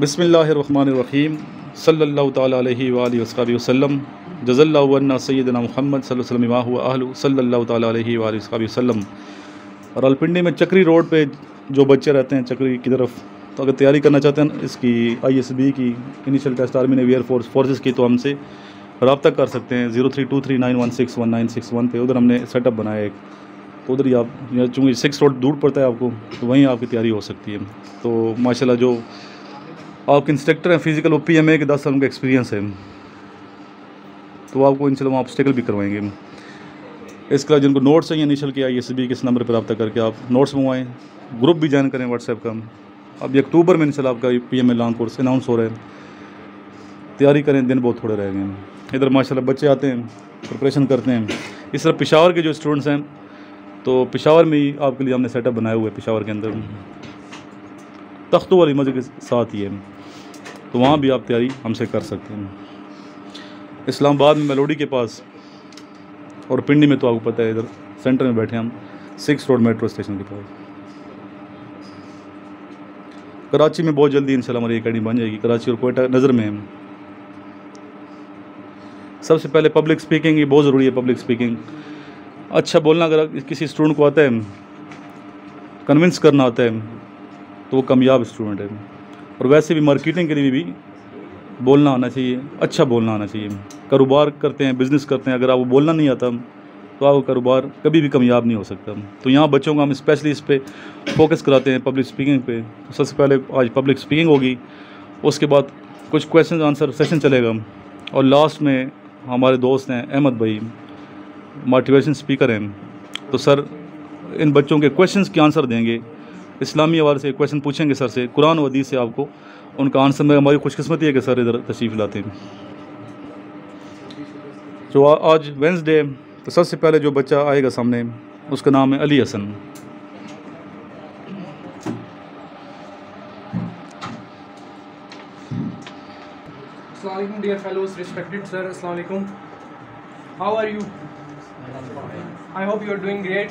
बिस्मिल्लाहिर्रहमानिर्रहीम सल्लल्लाहु तआला अलैहि व आलिहि वसल्लम जज़ल्लाहु अन्ना सय्यदना मुहम्मद सल्लल्लाहु अलैहि वसल्लम व अहलु सल्लल्लाहु तआला अलैहि व आलिहि वसल्लम। रावलपिंडी में चक्री रोड पे जो बच्चे रहते हैं चक्री की तरफ, तो अगर तैयारी करना चाहते हैं इसकी ISB की initial test army navy air forces की, तो हमसे रब्ता कर सकते हैं 032391619161 पे। उधर हमने सेटअप बनाया एक, तो उधर ही आप, चूँकि 6 रोड दूर पड़ता है आपको, तो वहीं आपकी तैयारी हो सकती है। तो माशाल्लाह जो आपके इंस्ट्रक्टर हैं फिज़िकल, वो PMA के 10 साल का एक्सपीरियंस है, तो आपको इंशाल्लाह ऑब्स्टिकल भी करवाएंगे। इसके अलावा जिनको नोट्स चाहिए इनिशियल की ISB के इस नंबर पर रब्ता करके आप नोट्स मंगवाएँ, ग्रुप भी ज्वाइन करें व्हाट्सएप का। अब अक्टूबर में इंशाल्लाह आपका PMA लॉन्ग कोर्स अनाउंस हो रहा है, तैयारी करें, दिन बहुत थोड़े रह गए हैं। इधर माशाल्लाह बच्चे आते हैं, प्रिपरेशन करते हैं। इस तरह पेशावर के जो स्टूडेंट्स हैं, तो पेशावर में ही आपके लिए हमने सेटअप बनाया हुआ है। पेशावर के अंदर तख्तों वाली मस्जिद के साथ ही है, तो वहाँ भी आप तैयारी हमसे कर सकते हैं। इस्लामाबाद में मेलोडी के पास और पिंडी में तो आपको पता है, इधर सेंटर में बैठे हम 6 रोड मेट्रो स्टेशन के पास। कराची में बहुत जल्दी इंशाल्लाह हमारी एकेडमी बन जाएगी, कराची और कोयटा नज़र में है। सबसे पहले पब्लिक स्पीकिंग, ये बहुत ज़रूरी है। पब्लिक स्पीकिंग अच्छा बोलना, अगर किसी स्टूडेंट को आता है, कन्विंस करना आता है, तो वो कामयाब स्टूडेंट है। और वैसे भी मार्केटिंग के लिए भी बोलना आना चाहिए, अच्छा बोलना आना चाहिए। कारोबार करते हैं, बिज़नेस करते हैं, अगर आपको बोलना नहीं आता तो आपका कारोबार कभी भी कामयाब नहीं हो सकता। तो यहाँ बच्चों को हम स्पेशली इस पे फोकस कराते हैं, पब्लिक स्पीकिंग पे। तो सबसे पहले आज पब्लिक स्पीकिंग होगी, उसके बाद कुछ क्वेश्चन आंसर सेशन चलेगा, और लास्ट में हमारे दोस्त हैं अहमद भाई, मोटिवेशन स्पीकर हैं, तो सर इन बच्चों के क्वेश्चंस के आंसर देंगे। इस्लामी हवाले से क्वेश्चन पूछेंगे सर से, कुरान और हदीस से आपको उनका आंसर में। हमारी खुशकिस्मती है कि सर इधर तशरीफ़ लाते हैं। जो आज वेंसडे, तो सबसे पहले जो बच्चा आएगा सामने, उसका नाम है Ali Hasan. Assalamu alaikum dear fellows, respected sir, assalamu alaikum. How are you? I hope you are doing great.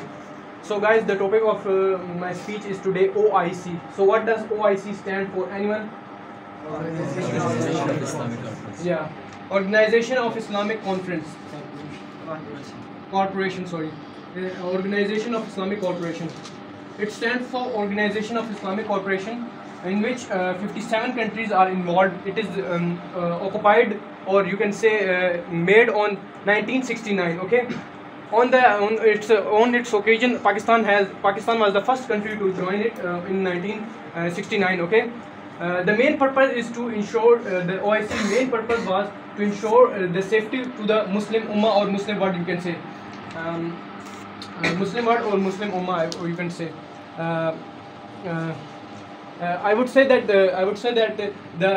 So guys, the topic of my speech is today OIC. So what does OIC stand for? Anyone? Yeah, Organization of Islamic Conference. Corporation, sorry. Organization of Islamic Corporation. It stands for Organization of Islamic Corporation, in which 57 countries are involved. It is occupied, or you can say made on 1969. Okay, on its occasion, Pakistan was the first country to join it in 1969. Okay, the main purpose is to ensure the OIC main purpose was to ensure the safety to the Muslim Ummah, or Muslim world, you can say. Muslim world or Muslim Ummah, or you can say. I would say that the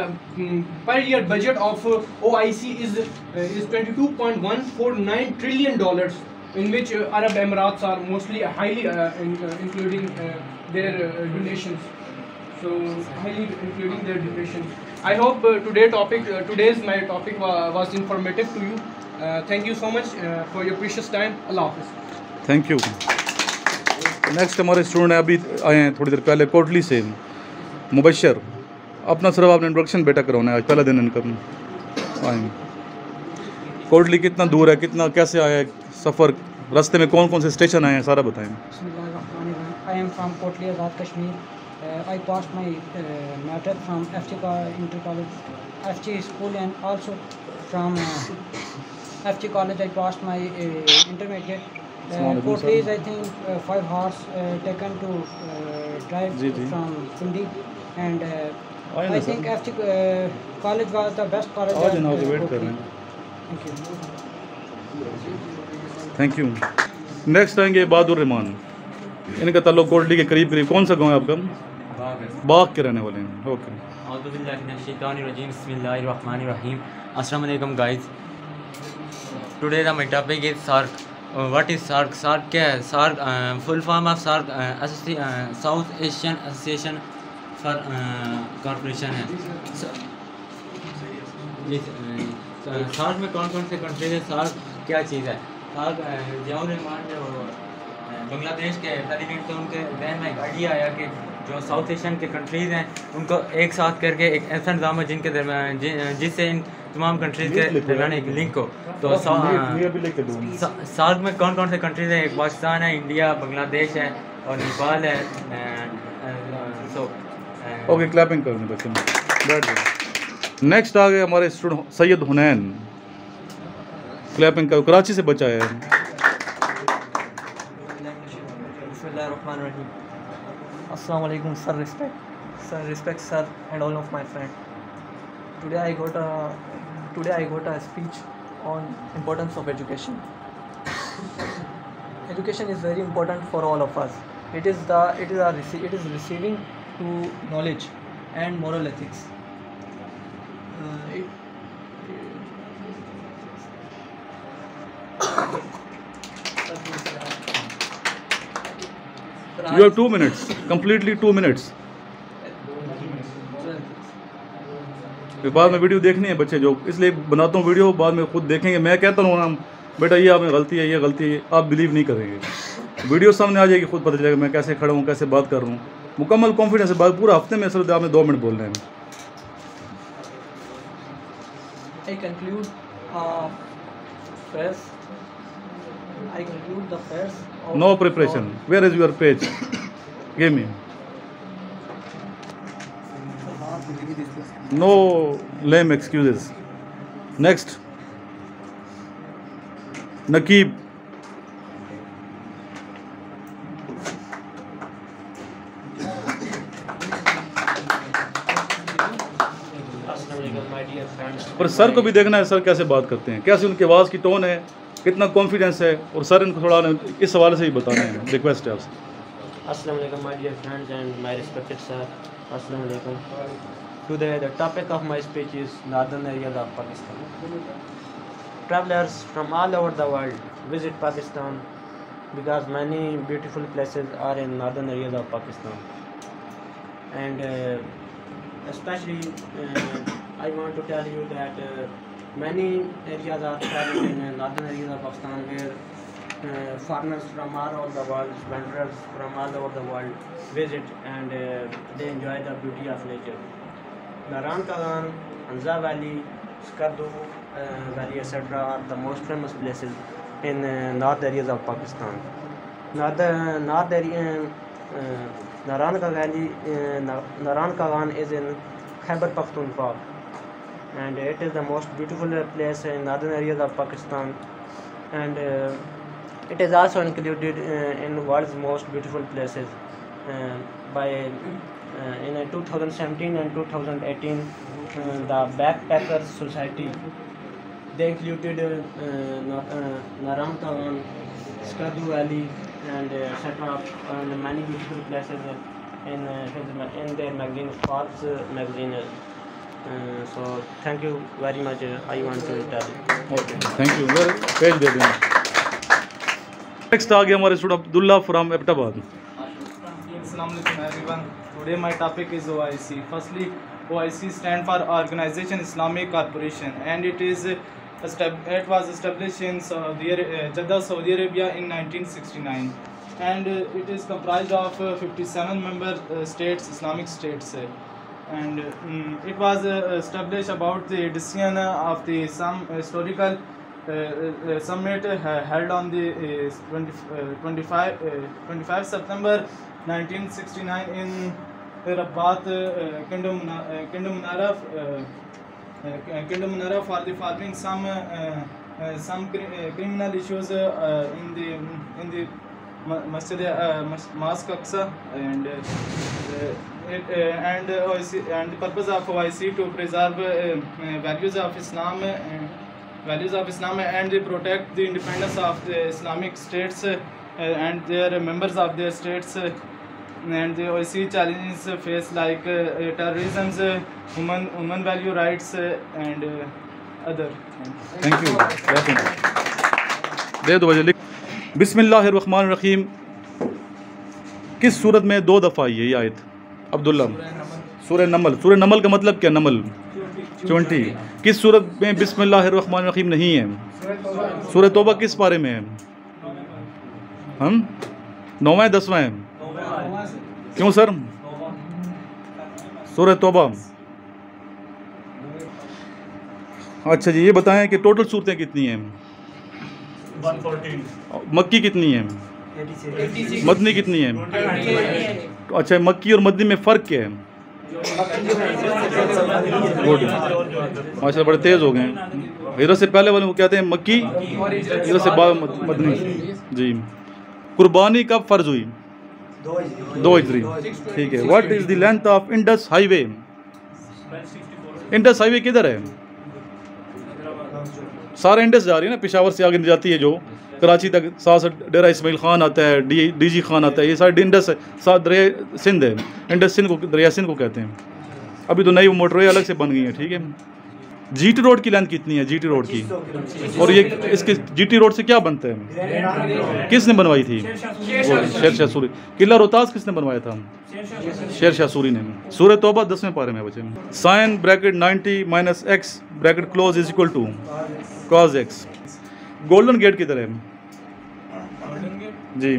per year budget of OIC is $22.149 trillion, in which Arab Emirates are mostly highly including their donations. So highly including their donations. I hope today's my topic was informative to you. Thank you so much for your precious time. Allah Hafiz. Thank you. Next हमारे student अभी आए हैं थोड़ी देर पहले कोटली से, मुबशर। अपना सिर्फ आपने इंट्रोडक्शन बेटा करवाना है, आज पहला दिन इनका आए। कोटली कितना दूर है, कितना कैसे आया है सफ़र, रास्ते में कौन कौन से स्टेशन आए हैं, सारा बताएं। I am from Kotli, Azad Kashmir. I passed my matric from Inter College, FG school, and also from FG College I passed my intermediate. Kotli is, I think, 5 hours taken to drive from Pindi, and I think FG College was the best college. Thank you. Thank you. Next आएंगे बहादुर रहमान। इनका ताल्लुक कोटली के करीब करीब, कौन सा गाँव है आपका? बाग के रहने वाले हैं। Okay. Assalamu alaikum guys. Today my topic is SAARC. What is SAARC? SAARC क्या है? SAARC full form of SAARC South Asian Association for Corporation है। SAARC में कौन कौन से कंट्री है? SAARC क्या चीज़ है? SAARC जियाउर रहमान जो बांग्लादेश के प्रेसिडेंट थे, उनके जहन में एक आइडिया आया कि जो साउथ एशियन के कंट्रीज़ हैं उनको एक साथ करके एक ऐसा निज़ाम है जिनके दरमियान जिससे इन तमाम कंट्रीज़ के दरमियान एक लिंक हो। तो सार्क में कौन कौन से कंट्रीज़ हैं? एक पाकिस्तान है, इंडिया, बांग्लादेश है और नेपाल है। ओके, क्लैपिंग कर दें बच्चे। नेक्स्ट आ गए हमारे स्टूडेंट सैयद हुनैन। क्लैपिंग कर, कराची से बचा है। Assalamu alaikum, sir. Respect, sir, and all of my friends. Today I got a speech on importance of education. Education is very important for all of us. It is receiving to knowledge and moral ethics. You have 2 minutes, completely 2 minutes. बाद में video देखनी है बच्चे, जो इसलिए बनाता हूँ video, बाद में खुद देखेंगे। मैं कहता हूँ ना बेटा ये आपने गलती है, ये गलती है, आप बिलीव नहीं करेंगे। वीडियो सामने आ जाएगी, खुद पता चलेगा मैं कैसे खड़ा हूँ, कैसे बात कर रहा हूँ। मुकम्मल कॉन्फिडेंस है। बात पूरा हफ्ते में सिर्फ आपने 2 मिनट बोलना है। I conclude the first of No preparation. Where is your page? Give me. No lame excuses. Next. Nakib. पर सर को भी देखना है, सर कैसे बात करते हैं, कैसे उनकी आवाज़ की टोन है, कितना कॉन्फिडेंस है, और सर इनको थोड़ा इस हवाले से ही बताना है। रिक्वेस्ट है आपसे। Assalamu alaikum, my dear friends and my respected sir. Assalamu alaikum. Today the topic of my speech is northern areas of Pakistan. Travelers from all over the world visit Pakistan because many beautiful places are in northern areas of Pakistan. And especially I want to tell you that many areas are traveled in northern areas of Pakistan where foreigners from all over the world, wanderers from all over the world visit and they enjoy the beauty of nature. Naran Kagan, Anza Valley, Skardu Valley, etc. are the most famous places in north areas of Pakistan. Naran Kagan is in Khyber Pakhtunkhwa, and it is the most beautiful place in northern areas of Pakistan, and it is also included in world's most beautiful places by in 2017 and 2018 the Backpackers Society, they included Naran Kagan, Skardu Valley and etc. and many beautiful places in their magazine, Forbes magazine. So thank you very much. I want to tell you. Okay, thank you. Page दे दें। Next आ गया हमारे student Abdullah from Abbottabad. Assalamu alaikum everyone. Today my topic is OIC. Firstly, OIC stand for Organization Islamic Corporation, and it was established in Jeddah, Saudi Arabia in 1969, and it is comprised of 57 member states, Islamic states, and it was established about the decision of some historical summit held on the 25 September 1969 in Rabat, Kingdom Munara, for the following some criminal issues in the Masjid Mosque Aqsa, and the purpose of OIC to preserve values of Islam and protect the independence of the Islamic states and their members of their states, and the OIC challenges face like terrorism, human value rights and other. Thank you. दे दो बजे लिख। बिस्मिल्लाहिर्रहमानिर्रहीम। किस सूरत में 2 दफ़ा आई है ये आयत अब्दुल्ला? सूरह नमल। सूरह नमल का मतलब क्या? नमल 20। किस सूरत में बिस्मिल्लाहिर्रहमानिर्रहीम नहीं है? सूरह तौबा किस पारे में है? हम 9वां 10वां है? क्यों सर? सूरह तौबा। अच्छा जी, ये बताएं कि टोटल सूरतें कितनी हैं? 114। मक्की कितनी है? 86। मदनी कितनी है? अच्छा, मक्की और मदनी में फ़र्क क्या है? गुड, माशाल्लाह बड़े तेज़ हो गए हैं। हिजरत से पहले वाले वो कहते हैं मक्की, हिजरत से बाद मदनी। जी, कुर्बानी कब फ़र्ज हुई? 2 हिजरी। ठीक है। What is the length of Indus highway? Indus highway किधर है? सारा इंडस जा रही है ना, पेशावर से आगे जाती है जो कराची तक, साथ डेरा इस्माइल खान आता है, डीजी खान आता है, ये सारे इंडस है। साथ दरिया सिंध है, इंडस सिंध को, दरिया सिंध को कहते हैं। अभी तो नई मोटरवे अलग से बन गई है। ठीक है। जीटी रोड की लेंथ कितनी है? जीटी रोड की, और ये इसके जीटी रोड से क्या बनता है? किसने बनवाई थी? शेर शाह सूरी। किला रोहतास किसने बनवाया था? शेर शाह सूरी ने। सूरह तौबा 10वें पारे में बचे। Sine bracket 90 minus x bracket close is equal to cos x. Golden gate किधर है जी?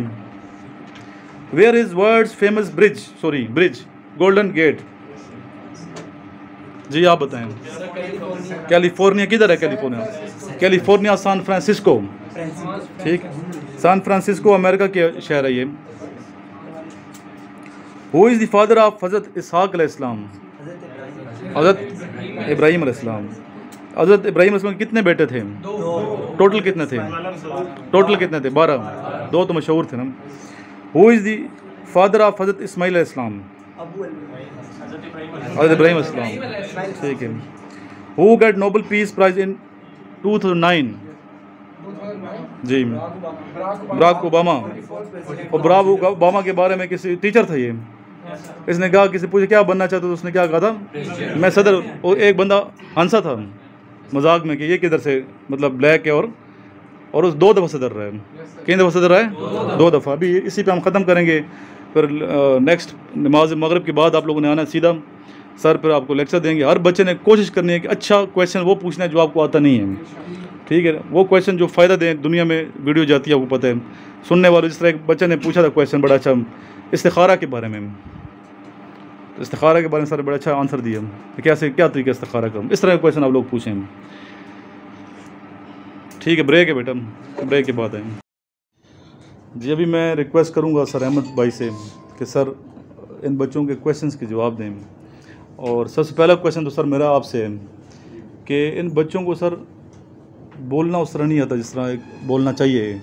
Where is world's famous bridge, sorry bridge, golden gate? जी आप बताएं। कैलिफोर्निया किधर है? California San Francisco. ठीक, सैन फ्रांसिस्को अमेरिका के शहर है ये। Who is the father of हज़रत इसहाक़ अलैहिस्सलाम? हज़रत इब्राहीम अलैहिस्सलाम। हज़रत इब्राहीम अलैहिस्सलाम के कितने बेटे थे? टोटल कितने थे? 12। 2 तो मशहूर थे ना। Who is the father of हज़रत इस्माइल अलैहिस्सलाम? हज़रत इब्राहीम अलैहिस्सलाम। ठीक है। Who get Nobel Peace Prize in 2009? जी, बराक ओबामा। और बराक ओबामा के बारे में किसी टीचर था ये, इसने कहा, किसी पूछे क्या बनना चाहते, तो उसने क्या कहा था? मैं सदर। और एक बंदा हंसा था मजाक में कि ये किधर से, मतलब ब्लैक है, और उस 2 दफ़ा सदर रहा है। कितने दफ़ा सदर रहा है? 2 दफ़ा। अभी इसी पे हम ख़त्म करेंगे, फिर नेक्स्ट नमाज मगरिब के बाद आप लोगों ने आना सीधा सर, पर आपको लेक्चर देंगे। हर बच्चे ने कोशिश करनी है कि अच्छा क्वेश्चन वो पूछना है जो आपको आता नहीं है। ठीक है, वो क्वेश्चन जो फ़ायदा दें। दुनिया में वीडियो जाती है, आपको पता है, सुनने वालों। जिस तरह एक बच्चे ने पूछा था क्वेश्चन बड़ा अच्छा इस्तिखारा के बारे में, तो इस्तिखारा के बारे में सर बड़ा अच्छा आंसर दिया कि कैसे, क्या तरीका इस्तिखारा का। इस तरह का क्वेश्चन आप लोग पूछें। ठीक है, ब्रेक है बेटा, ब्रेक के बाद आएँ जी। अभी मैं रिक्वेस्ट करूँगा सर अहमद भाई से कि सर इन बच्चों के क्वेश्चंस के जवाब दें। और सबसे पहला क्वेश्चन तो सर मेरा आपसे है कि इन बच्चों को सर बोलना उस तरह नहीं आता जिस तरह बोलना चाहिए,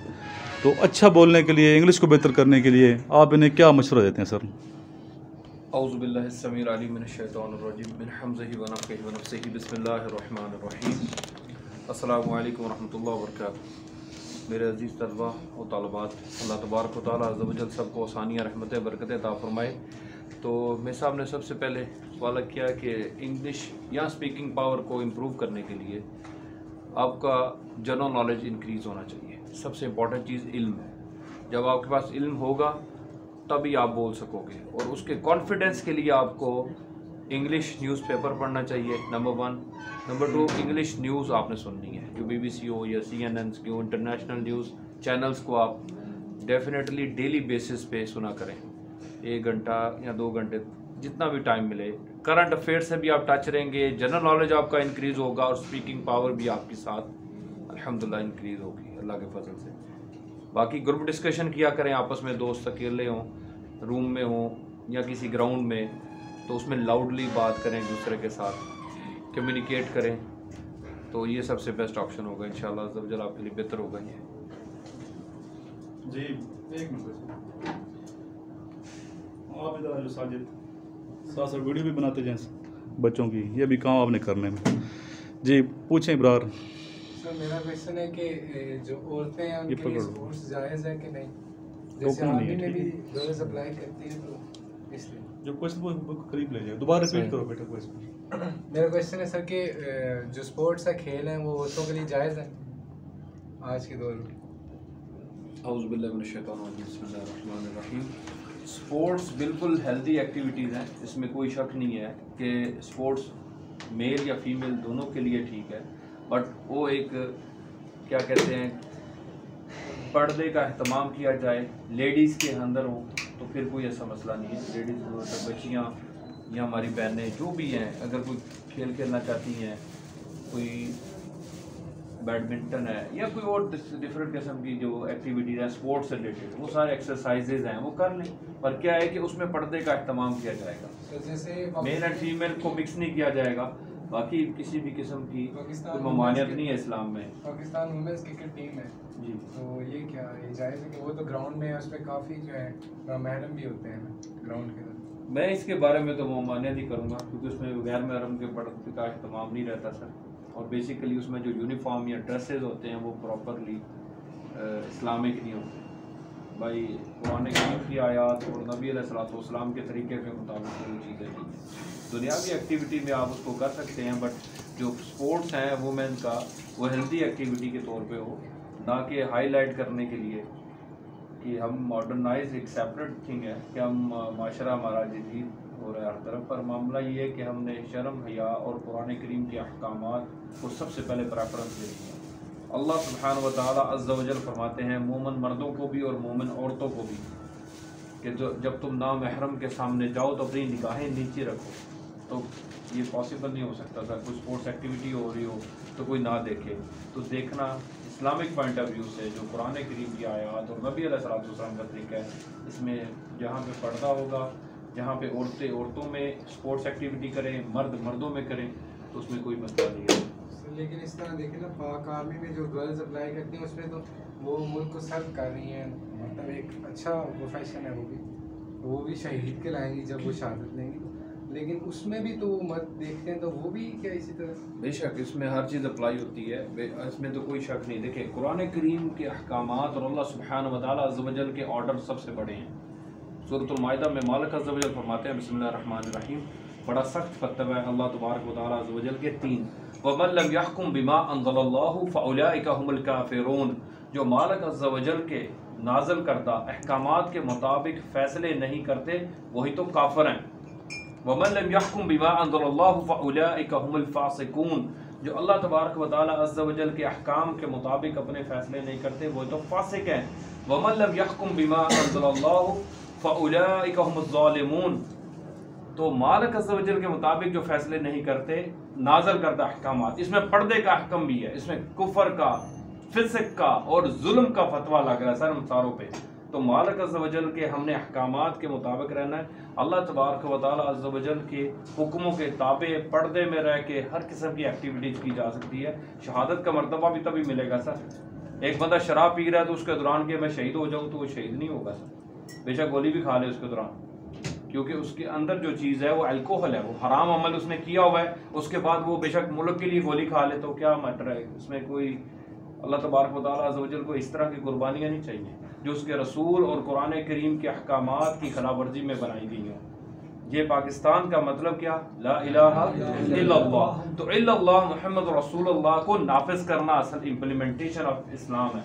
तो अच्छा बोलने के लिए, इंग्लिश को बेहतर करने के लिए आप इन्हें क्या मशवरा देते हैं सर? औज़ु बिल्लाहि समीउल अलीम मिनश शैतानिर रजीम मिन हम्ज़िहि व नफ़्ख़िहि व नफ़्सिहि बिस्मिल्लाहिर रहमानिर रहीम। अस्सलामु अलैकुम व रहमतुल्लाहि व बरकातहू। मेरे अज़ीज़ तलबा और तालिबात, अल्लाह तबारक व तआला अज़्ज़ व जल सबको आसानियाँ, रहमतें, बरकतें अता फरमाए। तो मेरे साहब ने सबसे पहले सवाल किया कि इंग्लिश या स्पीकिंग पावर को इम्प्रूव करने के लिए आपका जनरल नॉलेज इंक्रीज़ होना चाहिए। सबसे इम्पॉर्टेंट चीज़ इल्म है। जब आपके पास इल्म होगा तभी आप बोल सकोगे, और उसके कॉन्फिडेंस के लिए आपको इंग्लिश न्यूज़पेपर पढ़ना चाहिए, नंबर 1। नंबर 2, इंग्लिश न्यूज़ आपने सुननी है, जो BBC हो या CNN हो, इंटरनेशनल न्यूज़ चैनल्स को आप डेफिनेटली डेली बेसिस पे सुना करें। 1 घंटा या 2 घंटे, जितना भी टाइम मिले। करंट अफेयर्स से भी आप टच रहेंगे, जनरल नॉलेज आपका इंक्रीज़ होगा, और स्पीकिंग पावर भी आपके साथ अल्हम्दुलिल्लाह इंक्रीज़ होगी अल्लाह के फजल से। बाकी ग्रुप डिस्कशन किया करें आपस में, दोस्त अकेले हों, रूम में हों या किसी ग्राउंड में, तो उसमें लाउडली बात करें, एक दूसरे के साथ कम्युनिकेट करें, तो ये सबसे बेस्ट ऑप्शन होगा। इंशाअल्लाह अज़्ज़ व जल आपके लिए बेहतर होगा ये जी। एक मिनट आप इधर जो साजिद साथ साथ वीडियो भी बनाते जाएं बच्चों की, ये भी काम आपने करने में। जी पूछें इब्रार। सर मेरा क्वेश्चन है कि जो औरतें हैं उनके लिए स्पोर्ट्स जायज़ है कि नहीं? जैसे आर्मी में भी गर्ल्स अप्लाई करती है, तो इसलिए जो क्वेश्चन वो करीब ले जाए, दोबारा रिपीट करो बेटा क्वेश्चन। मेरा क्वेश्चन है सर कि जो स्पोर्ट्स है, खेल हैं, वो औरतों के लिए जायज़ है आज के दौर में? औज़ु बिल्लाहि मिनश शैतानिर रजीम बिस्मिल्लाहिर रहमानिर रहीम। स्पोर्ट्स बिल्कुल हेल्दी एक्टिविटीज़ हैं, इसमें कोई शक नहीं है कि स्पोर्ट्स मेल या फीमेल दोनों के लिए ठीक है, बट वो एक क्या कहते हैं, पर्दे का अहतमाम किया जाए, लेडीज़ के अंदर हो तो फिर कोई ऐसा मसला नहीं है। लेडीज़ बच्चियाँ या हमारी बहनें जो भी हैं, अगर कोई खेल खेलना चाहती हैं, कोई बैडमिंटन है या कोई और डिफरेंट किस्म की जो एक्टिविटीज़ हैं स्पोर्ट्स से रिलेटेड, वो सारे एक्सरसाइजेज हैं वो कर लें। पर क्या है कि उसमें पर्दे का इस्तेमाल किया जाएगा, जैसे मेल एंड फीमेल को मिक्स नहीं किया जाएगा। बाकी किसी भी किस्म की कोई ममानियत नहीं है इस्लाम में। पाकिस्तान वुमेन्स क्रिकेट टीम है जी, तो ये क्या ये जायज़ है कि वो तो ग्राउंड में है, उस पर काफ़ी जो है मैडम भी होते हैं ग्राउंड के अंदर। मैं इसके बारे में तो ममानियत ही करूँगा क्योंकि उसमें गैर महरम के पर्दे का इस्तेमाल नहीं रहता सर। और बेसिकली उसमें जो यूनिफॉर्म या ड्रेसेस होते हैं वो प्रॉपरली इस्लामिक नहीं होते भाई। कुरान करीम की आयत और नबी अलैहिस्सलाम के तरीके के मुताबिक वो चीज़ें नहीं हैं। दुनियावी एक्टिविटी में आप उसको कर सकते हैं, बट जो स्पोर्ट्स हैं वुमेन का वो हेल्दी एक्टिविटी के तौर पे हो, ना कि हाईलाइट करने के लिए कि हम मॉडर्नाइज एक सेपरेट थिंग है कि हम माशरा हमारा जदीद हो रहा है हर तरफ। पर मामला ये है कि हमने शर्म हया और कुरान करीम के अहकामात को सबसे पहले प्रेफरेंस दे दिया। अल्लाह सुब्हानहू व तआला अज़्ज़ा वजल फरमाते हैं मोमिन मर्दों को भी और मोमिन औरतों को भी कि जब तुम ना महरम के सामने जाओ तो अपनी निगाहें नीचे रखो। तो ये पॉसिबल नहीं हो सकता था, कोई स्पोर्ट्स एक्टिविटी हो रही हो तो कोई ना देखे। तो देखना इस्लामिक पॉइंट ऑफ व्यू से जो कुरान करीम की आयत और नबी अलैहिस्सलाम का तरीका है, इसमें जहाँ पे पर्दा होगा, जहाँ पे औरतें औरतों में स्पोर्ट्स एक्टिविटी करें, मर्द मर्दों में करें, तो उसमें कोई मसला नहीं है। लेकिन इस तरह देखें ना, पाक आर्मी में जो गर्ल्स अप्लाई करती हैं उसमें तो वो मुल्क को सर्व कर रही हैं, मतलब एक अच्छा प्रोफेशन है वो भी शहीद के लाएंगी जब वो शहादत लेंगी। लेकिन उसमें भी तो मत देखते हैं तो वो भी क्या इसी तरह? बेशक इसमें हर चीज़ अप्लाई होती है, इसमें तो कोई शक नहीं। देखिए कुरान करीम के अहकामात और अल्लाह सुब्हानहू व तआला अज़्ज़ा वजल के ऑर्डर सबसे बड़े हैं। सूरतुल माइदा में मालिक अज़्ज़ा वजल फरमाते हैं बिस्मिल्लाहिर्रहमानिर्रहीम, बड़ा सख्त फतवा है अल्लाह तबारक व तआला अज़्ज़ा वजल के 3 वमन लम यहकुम बिमा अंज़लल्लाहु फउलाइका हुमुल काफिरून, जो मालिक अज़्ज़ा वजल के नाज़िल करदा अहकामात के मुताबिक फ़ैसले नहीं करते वही तो काफिर हैं। वमन लम यहकुम बिमा अंज़लल्लाहु फउलाइका हुमुल फासिकून, जो अल्लाह तबारक व तआला अज़्ज़ा वजल के अहकाम के मुताबिक अपने फ़ैसले नहीं करते वही तो फासिक हैं। वमन लम यहकुम बिमा अंज़लल्लाहु फउलाइका हुमुज़ ज़ालिमून, तो मालिक अज़्ज़ा वजल के मुताबिक जो फैसले नहीं करते नाज़िल करता अहकामात, इसमें पर्दे का अहकम भी है, इसमें कुफर का, फिस्क का और जुल्म का फतवा लग रहा है सर हम सारों पे। तो मालिक अज़्ज़ा वजल के हमने अहकामात के मुताबिक रहना है। अल्लाह तबारक व तआला अज़्ज़ा वजल के हुक्मों के ताबे पर्दे में रह के हर किस्म की एक्टिविटीज़ की जा सकती है। शहादत का मर्तबा भी तभी मिलेगा सर। एक बंदा शराब पी रहा है तो उसके दौरान के मैं शहीद हो जाऊँ तो वो शहीद नहीं होगा सर, बेशक गोली भी खा ले उसके दौरान, क्योंकि उसके अंदर जो चीज़ है वो अल्कोहल है, वो हराम अमल उसने किया हुआ है। उसके बाद वो बेशक मुल्क के लिए गोली खा ले तो क्या मैटर है, इसमें कोई अल्लाह तबारक व तआला अज़्ज़ा वजल को इस तरह की कुर्बानियाँ नहीं चाहिए जो उसके रसूल और कुरान करीम के अहकामात की खिलाफवर्जी में बनाई गई हों। ये पाकिस्तान का मतलब क्या, ला इलाहा इल्लल्लाह, तो इल्लल्लाह मुहम्मद रसूलुल्लाह को नाफिज करना असल इम्प्लीमेंटेशन ऑफ इस्लाम है।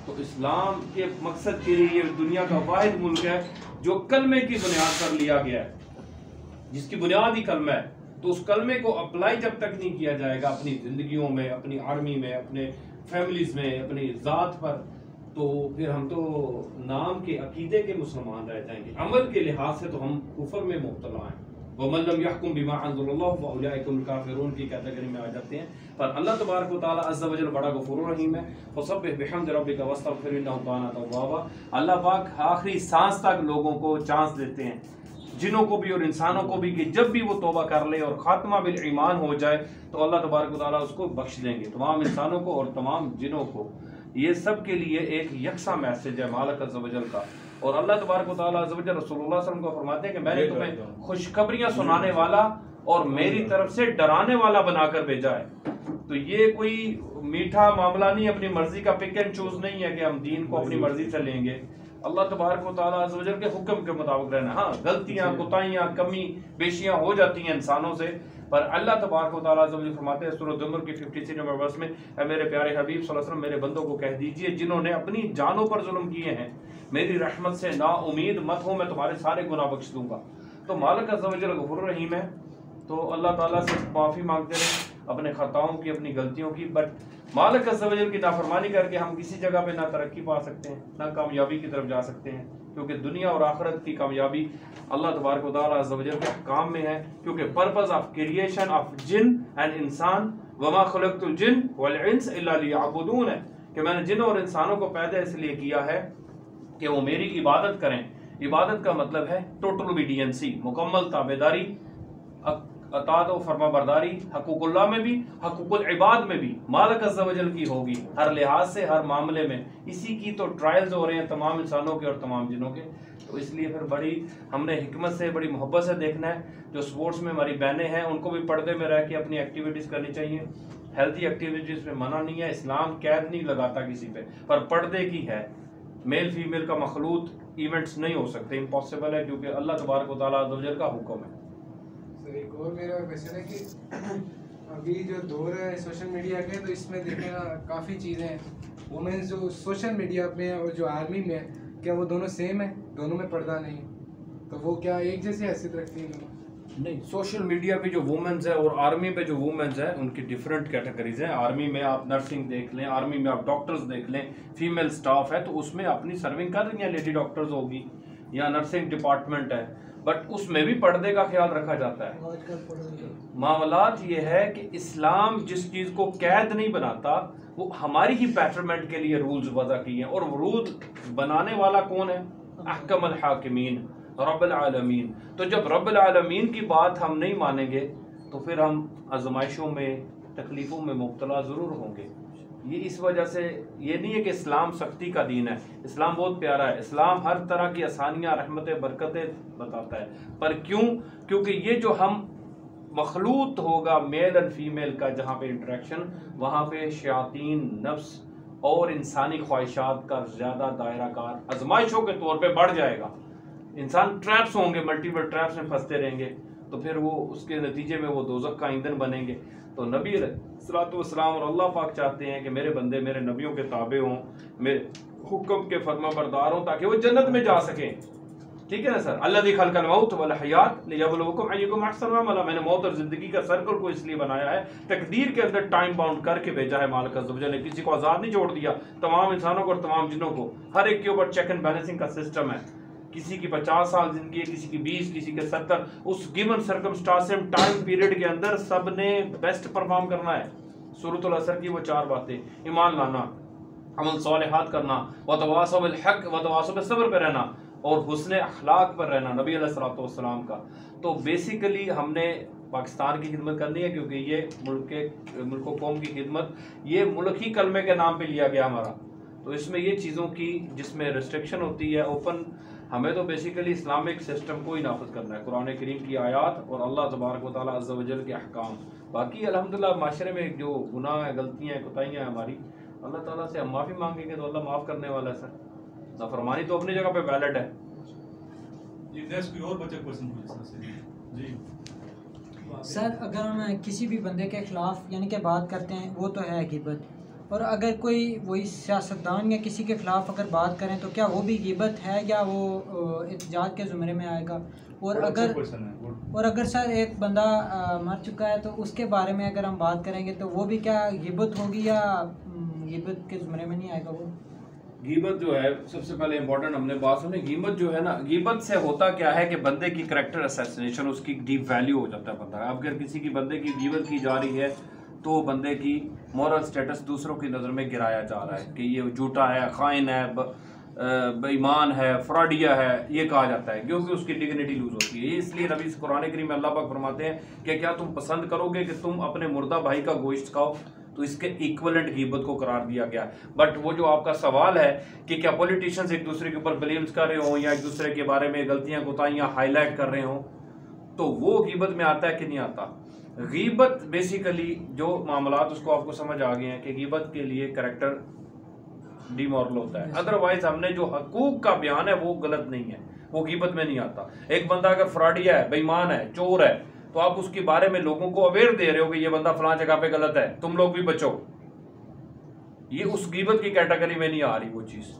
तो इस्लाम के मकसद के लिए दुनिया का वाहिद मुल्क है जो कलमे की बुनियाद पर लिया गया है, जिसकी बुनियाद ही कलमा है। तो उस कलमे को अप्लाई जब तक नहीं किया जाएगा अपनी ज़िंदगियों में, अपनी आर्मी में, अपने फैमिलीज़ में, अपनी ज़ात पर, तो फिर हम तो नाम के अकीदे के मुसलमान रह जाएंगे। अमल के लिहाज से तो हम कुफर में मुब्तला हैं। वमन लम यहकुम बिमा अंज़लल्लाहु फउलाइका हुमुल काफिरून की कैटेगरी में आ जाते हैं। पर अल्लाह तबारक व तआला अज़्ज़ा वजल बड़ा गफूरुर रहीम है। फसब्बिह बिहम्दि रब्बिका वस्तगफिर इन्नहु काना तव्वाबा। अल्लाह पाक आखिरी सांस तक लोगों को चांस देते हैं, जिनों को भी और इंसानों को भी, कि जब भी वो तौबा कर ले और खात्मा बिल ईमान हो जाए तो अल्लाह तबारक व तआला उसको बख्श देंगे, तमाम इंसानों को और तमाम जिनों को। ये सब के लिए एक यकसा मैसेज है मालिक अज़्ज़ा वजल का। और अल्लाह तबारक व तआला अज़्ज़ा वजल रसूलुल्लाह सल्लल्लाहु अलैहि वसल्लम को फरमाते हैं कि मैंने तुम्हें खुशखबरियां सुनाने वाला और मेरी तरफ से डराने वाला बनाकर भेजा है। तो ये कोई मीठा मामला नहीं, अपनी मर्जी का पिक एंड चूज नहीं है कि हम दीन को अपनी मर्जी से लेंगे। अल्लाह तबारक व तआला अज़्ज़ा वजल के हुक्म के मुताबिक रहना। हाँ, गलतियां, कोताहियां, कमी बेशियां हो जाती हैं इंसानों से, पर अल्लाह तबारक व तआला अज़्ज़ा वजल फरमाते हैं सूरह ज़ुमर के 53 नंबर वर्स में, मेरे प्यारे हबीब सल्लल्लाहु अलैहि वसल्लम मेरे बंदों को कह दीजिए जिन्होंने अपनी जानों पर जुल्म किए हैं, मेरी रहमत से ना उम्मीद मत हो, मैं तुम्हारे सारे गुनाह बख्श दूंगा। तो मालिक अज़्ज़ा वजल गफूर रहीम है। तो अल्लाह ताला से माफ़ी मांगते रहे अपने खताओं की, अपनी गलतियों की। बट मालिक अज़्ज़ा वजल की नाफरमानी करके हम किसी जगह पे ना तरक्की पा सकते हैं, ना कामयाबी की तरफ जा सकते हैं। क्योंकि दुनिया और आखिरत की कामयाबी अल्लाह तबारक व तआला अज़्ज़ व जल के अहकाम में है। क्योंकि पर्पस ऑफ क्रिएशन ऑफ जिन एंड इंसान वमा खलक़तुल जिन वल इंस इल्ला लियअबुदून है कि मैंने जिन और इंसानों को पैदा इसलिए किया है कि वो मेरी इबादत करें। इबादत का मतलब है टोटल ओबीडियंसी, मुकम्मल ताबेदारी, अताअत और फरमाबरदारी, हकूकुल्लाह में भी हकूकुल इबाद में भी मालिक अज़्ज़ व जल की होगी हर लिहाज से, हर मामले में। इसी की तो ट्रायल्स हो रहे हैं तमाम इंसानों के और तमाम जिनों के। तो इसलिए फिर बड़ी हमने हिकमत से, बड़ी मोहब्बत से देखना है। जो स्पोर्ट्स में हमारी बहनें हैं उनको भी पर्दे में रह के अपनी एक्टिविटीज़ करनी चाहिए। हेल्थी एक्टिविटीज़ में मना नहीं है, इस्लाम कैद नहीं लगाता किसी पे, पर पर्दे की है। मेल फीमेल का मखलूत इवेंट्स नहीं हो सकते, इम्पॉसिबल है, क्योंकि अल्लाह तबारक व तआला अज़्ज़ व जल का हुक्म है। सर एक और मेरा क्वेश्चन है कि अभी जो दौर है सोशल मीडिया के, तो इसमें देखें ना काफ़ी चीज़ें वुमेन्स जो सोशल मीडिया में और जो आर्मी में है, क्या वो दोनों सेम है? दोनों में पर्दा नहीं, तो वो क्या एक जैसी हैसियत रखती है? नहीं, सोशल मीडिया पे जो वुमेन्स है और आर्मी पे जो वुमेन्स है उनकी डिफरेंट कैटेगरीज हैं। आर्मी में आप नर्सिंग देख लें, आर्मी में आप डॉक्टर्स देख लें, फीमेल स्टाफ है तो उसमें अपनी सर्विंग कर रही हैं, लेडी डॉक्टर्स होगी या नर्सिंग डिपार्टमेंट है, बट उसमें भी पर्दे का ख्याल रखा जाता है। मामलात ये है कि इस्लाम जिस चीज़ को कैद नहीं बनाता वो हमारी ही बेटरमेंट के लिए रूल्स वज़ा किए हैं, और रूल बनाने वाला कौन है? अहकमुल हाकिमीन रब्बुल आलमीन। तो जब रब्बुल आलमीन की बात हम नहीं मानेंगे तो फिर हम आजमाइशों में, तकलीफ़ों में मुब्तला ज़रूर होंगे। ये इस वजह से ये नहीं है कि इस्लाम सख्ती का दीन है, इस्लाम बहुत प्यारा है, इस्लाम हर तरह की आसानियाँ, रहमतें, बरकतें बताता है। पर क्यों? क्योंकि ये जो हम मखलूत होगा मेल एंड फीमेल का, जहाँ पे इंटरेक्शन, वहाँ पे शयातीन नफ्स और इंसानी ख्वाहिशात का ज़्यादा दायरा कार आजमाइशों के तौर पे बढ़ जाएगा। इंसान ट्रैप्स होंगे, मल्टीपल ट्रैप्स में फंसते रहेंगे, तो फिर वो उसके नतीजे में वो दोज़ख का ईंधन बनेंगे। तो नबी अलैहिस्सलातु वस्सलाम और अल्लाह पाक चाहते हैं कि मेरे बंदे मेरे नबियों के ताबे हों, मेरे हुक्म के फरमाबरदार हों, ताकि वो जन्नत में जा सकें। ठीक है ना सर? अल्लज़ी खलक़ल मौत वल हयात लियब्लुवकुम अय्युकुम अहसनु अमला। मैंने मौत और जिंदगी का सर्कल को इसलिए बनाया है, तकदीर के अंदर टाइम बाउंड करके भेजा है मालिक अज़्ज़ व जल ने। किसी को आज़ाद नहीं छोड़ दिया, तमाम इंसानों को और तमाम जिन्नों को, हर एक के ऊपर चेक एंड बैलेंसिंग का सिस्टम है। किसी की 50 साल जिंदगी है, किसी की 20, किसी के 70, उस गिवन सर्कमस्टांस टाइम पीरियड के अंदर सब ने बेस्ट परफॉर्म करना है। सूरतुल असर की वो 4 बातें, ईमान लाना, अमल सालिहात करना, वतवासौ बिल हक वतवासौ बिस सब्र पे रहना, और हुस्न अखलाक पर रहना नबी अलैहिस्सलातु वस्सलाम का। तो बेसिकली हमने पाकिस्तान की खिदमत करनी है, क्योंकि ये मुल्क कौम की खिदमत, ये मुल्क ही कलमे के नाम पे लिया गया हमारा। तो इसमें ये चीज़ों की जिसमें रिस्ट्रिक्शन होती है ओपन, हमें तो बेसिकली इस्लामिक सिस्टम को ही नाफिज करना है, कुरान करीम की आयात और अल्लाह तबारक व तआला अज़्ज़ व जल के अहकाम। बाकी अल्हम्दुलिल्लाह माशरे में जो गुनाह है, गलतियाँ हैं, कोताहियाँ हैं हमारी, अल्लाह ताला से हम माफ़ी मांगेंगे तो अल्लाह माफ़ करने वाला है सर। नाफरमानी तो अपनी जगह पे वैलिड है। कोई और बच्चे क्वेश्चन पूछ जी सर, अगर हम किसी भी बंदे के ख़िलाफ़ यानी कि बात करते हैं, वो तो है गिबत, और अगर कोई वही सियासतदान या किसी के ख़िलाफ़ अगर बात करें तो क्या वो भी गिबत है या वो इत्जाज के ज़ुमरे में आएगा? और अगर सर एक बंदा मर चुका है तो उसके बारे में अगर हम बात करेंगे तो वो भी क्या गिबत होगी या गिबत के ज़ुमरे में नहीं आएगा? वो गीबत जो है, सबसे पहले इंपॉर्टेंट हमने बात सुनी, गीबत जो है ना, गीबत से होता क्या है कि बंदे की करैक्टर असैसिनेशन, उसकी डीप वैल्यू हो जाता है बंदा। अब अगर किसी की बंदे की गीबत की जा रही है तो बंदे की मॉरल स्टेटस दूसरों की नज़र में गिराया जा रहा है कि ये झूठा है, खाइन है, बेईमान है, फ्रॉडिया है, ये कहा जाता है, क्योंकि उसकी डिग्निटी लूज होती है। इसलिए नबी कुरान करीम में अल्लाह पाक फरमाते हैं कि क्या तुम पसंद करोगे कि तुम अपने मुर्दा भाई का गोश्त खाओ? तो इसके इक्वलेंट गीबत को करार दिया गया। बट वो जो आपका सवाल है कि क्या पॉलिटिशियंस एक दूसरे के ऊपर ब्लेम्स कर रहे हो या एक दूसरे के बारे में गलतियां कोताहियां हाईलाइट कर रहे हो, तो वो गीबत में आता है कि नहीं आता? गीबत बेसिकली जो मामलात, उसको आपको समझ आ गए हैं कि गीबत के लिए करैक्टर डिमॉरल होता है। अदरवाइज हमने जो हकूक का बयान है वो गलत नहीं है, वो गीबत में नहीं आता। एक बंदा अगर फ्रॉडिया है, बेईमान है, चोर है, तो आप उसके बारे में लोगों को अवेयर दे रहे हो कि ये बंदा फलां जगह पे गलत है, तुम लोग भी बचो, ये उस गीबत की कैटेगरी में नहीं आ रही वो चीज।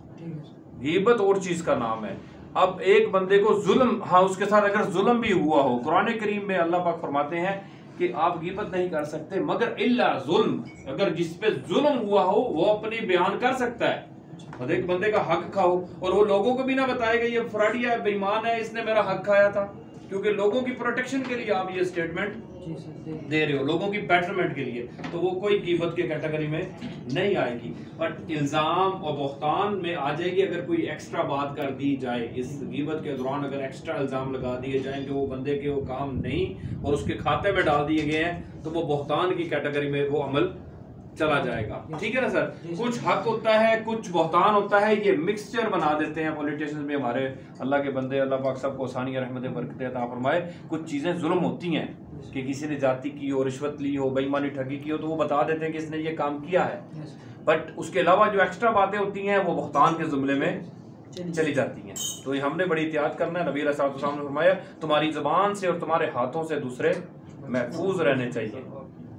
गीबत और चीज का नाम है। अब एक बंदे को जुल्म, हाँ उसके साथ अगर जुल्म भी हुआ हो, कुरान करीम में अल्लाह पाक फरमाते हैं कि आप गीबत नहीं कर सकते मगर इल्ला जुल्म, अगर जिस पे जुल्म हुआ हो वो अपनी बयान कर सकता है। मतलब एक बंदे का हक खाओ और वो लोगों को भी ना बताएगा ये फ्रॉडिया है, बेईमान है, इसने मेरा हक खाया था, क्योंकि लोगों की प्रोटेक्शन के लिए आप ये स्टेटमेंट दे रहे हो, लोगों की बेटरमेंट के लिए, तो वो कोई कीमत के कैटेगरी में नहीं आएगी। बट इल्ज़ाम और बहतान में आ जाएगी अगर कोई एक्स्ट्रा बात कर दी जाए। इस कीमत के दौरान अगर एक्स्ट्रा इल्ज़ाम लगा दिए जाएं कि वो बंदे के वो काम नहीं और उसके खाते में डाल दिए गए हैं, तो वो बहतान की कैटेगरी में वो अमल चला जाएगा। ठीक है ना सर? कुछ हक होता है, कुछ बहतान होता है, ये मिक्सचर बना देते हैं पॉलिटिशियंस में। हमारे अल्लाह के बंदे, अल्लाह पाक सबको आसानी रहमत बरकत अता फरमाए। कुछ चीज़ें जुल्म होती हैं कि किसी ने जाति की हो, रिश्वत ली हो, बेईमानी ठगी की हो, तो वो बता देते हैं कि इसने ये काम किया है, बट उसके अलावा जो एक्स्ट्रा बातें होती हैं वो बहतान के जुमले में चली जाती हैं। तो ये हमने बड़ी एहतियात करना है। नबी अलैहि सल्लल्लाहु अलैहि वसल्लम ने फरमाया तुम्हारी ज़बान से और तुम्हारे हाथों से दूसरे महफूज रहने चाहिए,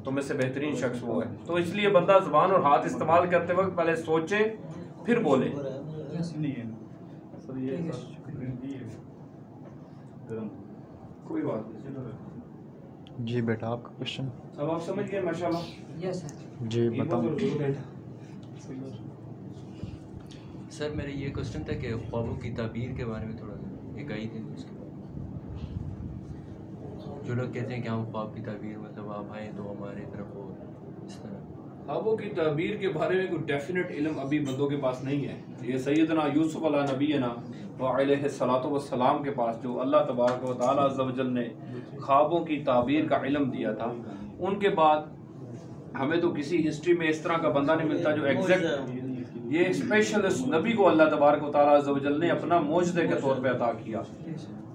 तुम में से बेहतरीन शख्स वो है। तो इसलिए बंदा ज़बान और हाथ इस्तेमाल करते वक्त पहले सोचे फिर बोले। कोई बात नहीं जी बेटा, आपका क्वेश्चन अब आप समझ गए माशाल्लाह? Yes sir. जी बताओ। सर मेरा ये क्वेश्चन था कि ख्वाबों की ताबीर के बारे में थोड़ा एक आई थी, उसके बारे में जो लोग कहते हैं कि हम ख्वाब की ताबीर मतलब आप आए तो हमारे तरफ हो, इस तरह ख्वाबों की ताबीर के बारे में कोई डेफिनेट इल्म अभी बंदों के पास नहीं है। ये सैयदना यूसुफ अला नबीना व अलैहिस्सलातु वस्सलाम के पास जो अल्लाह तबारक व तआला अज़्ज़ व जल ने ख्वाबों की ताबीर का इल्म दिया था, उनके बाद हमें तो किसी हिस्ट्री में इस तरह का बंदा नहीं मिलता जो एग्जैक्ट ये स्पेशलिस्ट नबी को अल्लाह तबारक व तआला अज़्ज़ व जल ने अपना मोजज़े के तौर पे अता किया।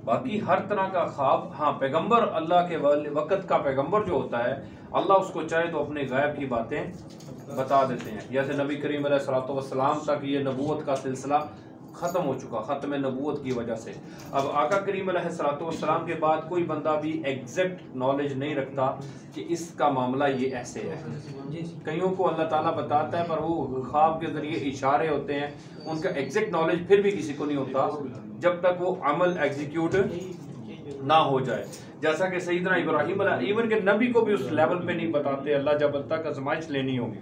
बाकी हर तरह का ख्वाब, हाँ पैगंबर अल्लाह के वक़्त का पैगंबर जो होता है, अल्लाह उसको चाहे तो अपने गायब की बातें बता देते हैं। जैसे नबी करीम अलैहिस्सलातु वस्सलाम तक ये नबूवत का सिलसिला ख़त्म हो चुका, ख़त्म नबूवत की वजह से। अब आका करीम अलैहिस्सलातु वस्सलाम के बाद कोई बंदा भी एग्जैक्ट नॉलेज नहीं रखता कि इसका मामला ये ऐसे है। कईयों को अल्लाह ताला बताता है पर वो ख्वाब के ज़रिए इशारे होते हैं, उनका एग्जैक्ट नॉलेज फिर भी किसी को नहीं होता जब तक वो अमल एग्जीक्यूट ना हो जाए। जैसा कि सैयदना इब्राहीम इवन के नबी को भी उस लेवल पे नहीं बताते अल्लाह जब तक आज़माइश लेनी होगी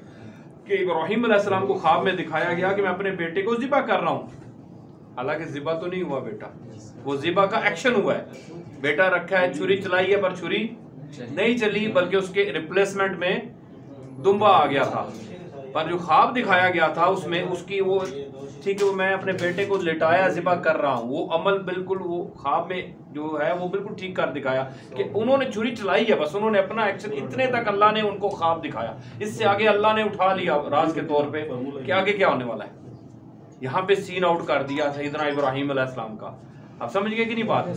कि इब्राहीम अलैहिस्सलाम को ख्वाब में दिखाया गया कि मैं अपने बेटे को ज़िबा कर रहा हूँ। हालांकि ज़िबा तो नहीं हुआ बेटा, वो ज़िबा का एक्शन हुआ है। बेटा रखा है, छुरी चलाई है पर छुरी नहीं चली, बल्कि उसके रिप्लेसमेंट में दुम्बा आ गया था। पर जो ख्वाब दिखाया गया था उसमें उसकी वो ठीक है, वो मैं अपने बेटे को लिटाया ज़िबा कर रहा हूँ, वो अमल बिल्कुल वो ख्वाब में जो है वो बिल्कुल ठीक कर दिखाया कि उन्होंने छुरी चलाई है, बस उन्होंने अपना एक्शन, इतने तक अल्लाह ने उनको ख्वाब दिखाया। इससे आगे अल्लाह ने उठा लिया राज के तौर पे कि आगे क्या होने वाला है। यहाँ पे सीन आउट कर दिया सैयदना इब्राहीम अलैहिस्सलाम का। आप समझ गए कि नहीं बात?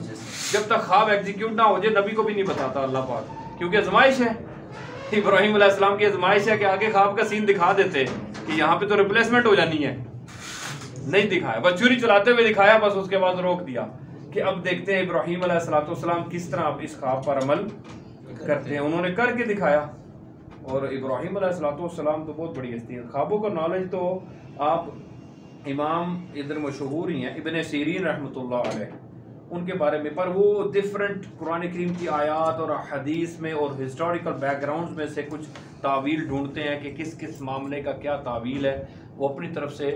जब तक ख्वाब एग्जीक्यूट ना हो जाए नबी को भी नहीं बताता अल्लाह पाक, क्योंकि आजमाइश है। इब्राहीम अलैहिस्सलाम की आजमाइश है कि आगे ख्वाब का सीन दिखा देते कि यहाँ पे तो रिप्लेसमेंट हो जानी है, नहीं दिखाया, बस छुरी चलाते हुए दिखाया, बस उसके बाद रोक दिया कि अब देखते हैं इब्राहीम अलैहिस्सलाम किस तरह इस ख्वाब पर अमल करते हैं। उन्होंने करके दिखाया। और इब्राहीम अलैहिस्सलाम तो बहुत बड़ी हस्ती है। ख्वाबों का नॉलेज तो आप इमाम इधर मशहूर ही हैं, इब्न सीरीन रहमतुल्लाह अलैह, उनके बारे में, पर वो डिफरेंट कुरान करीम की आयात और हदीस में और हिस्टोरिकल बैकग्राउंड में से कुछ तावील ढूंढते हैं कि किस किस मामले का क्या तावील है, वो अपनी तरफ से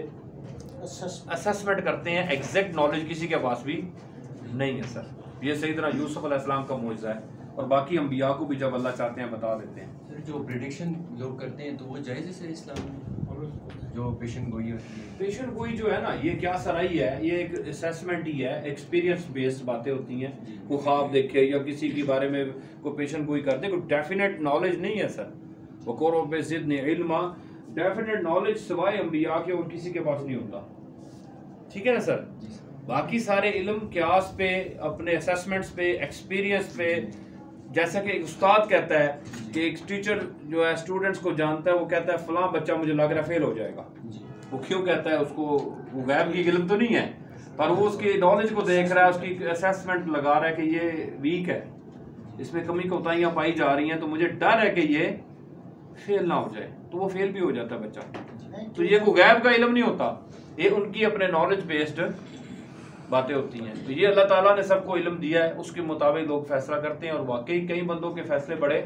असेसमेंट करते हैं। एग्जैक्ट नॉलेज किसी के पास भी नहीं है सर। ये सैयदना यूसुफ अलैहिस्सलाम का मुअजिज़ा है, और बाकी अंबिया को भी जब अल्लाह चाहते हैं बता देते हैं। सर जो प्रेडिक्शन लोग करते हैं तो वो जायज़ है सर इस्लाम में? जो पेशेंट गोई होती है, पेशेंट गोई जो है ना, ये क्या सराई है, ये एक असेसमेंट ही है, एक्सपीरियंस बेस्ड बातें होती हैं। वो ख्वाब देखे या किसी के बारे में कोई पेशेंट गोई करते, कोई डेफिनेट नॉलेज नहीं है सर। वक़ुर ज़िदनी इल्मा, डेफिनेट नॉलेज सिवाय अंबिया के और किसी के पास नहीं होता। ठीक है ना सर? बाकी सारे इल्म क्यास पे, अपने असेसमेंट्स पे, एक्सपीरियंस पे, जैसा कि एक उस्ताद कहता है कि एक टीचर जो है स्टूडेंट्स को जानता है, वो कहता है फलां बच्चा मुझे लग रहा है फेल हो जाएगा। वो क्यों कहता है? उसको वो गैब की इल्म तो नहीं है, पर वो उसकी नॉलेज को देख रहा है, उसकी असेसमेंट लगा रहा है कि ये वीक है, इसमें कमी कोताहियाँ पाई जा रही हैं, तो मुझे डर है कि ये फेल ना हो जाए, तो वो फेल भी हो जाता है बच्चा। तो ये कोई गैब का इल्म नहीं होता, ये उनकी अपने नॉलेज बेस्ड बातें होती हैं। तो ये अल्लाह ताला ने सबको इल्म दिया है, उसके मुताबिक लोग फैसला करते हैं, और वाकई कई बंदों के फैसले बड़े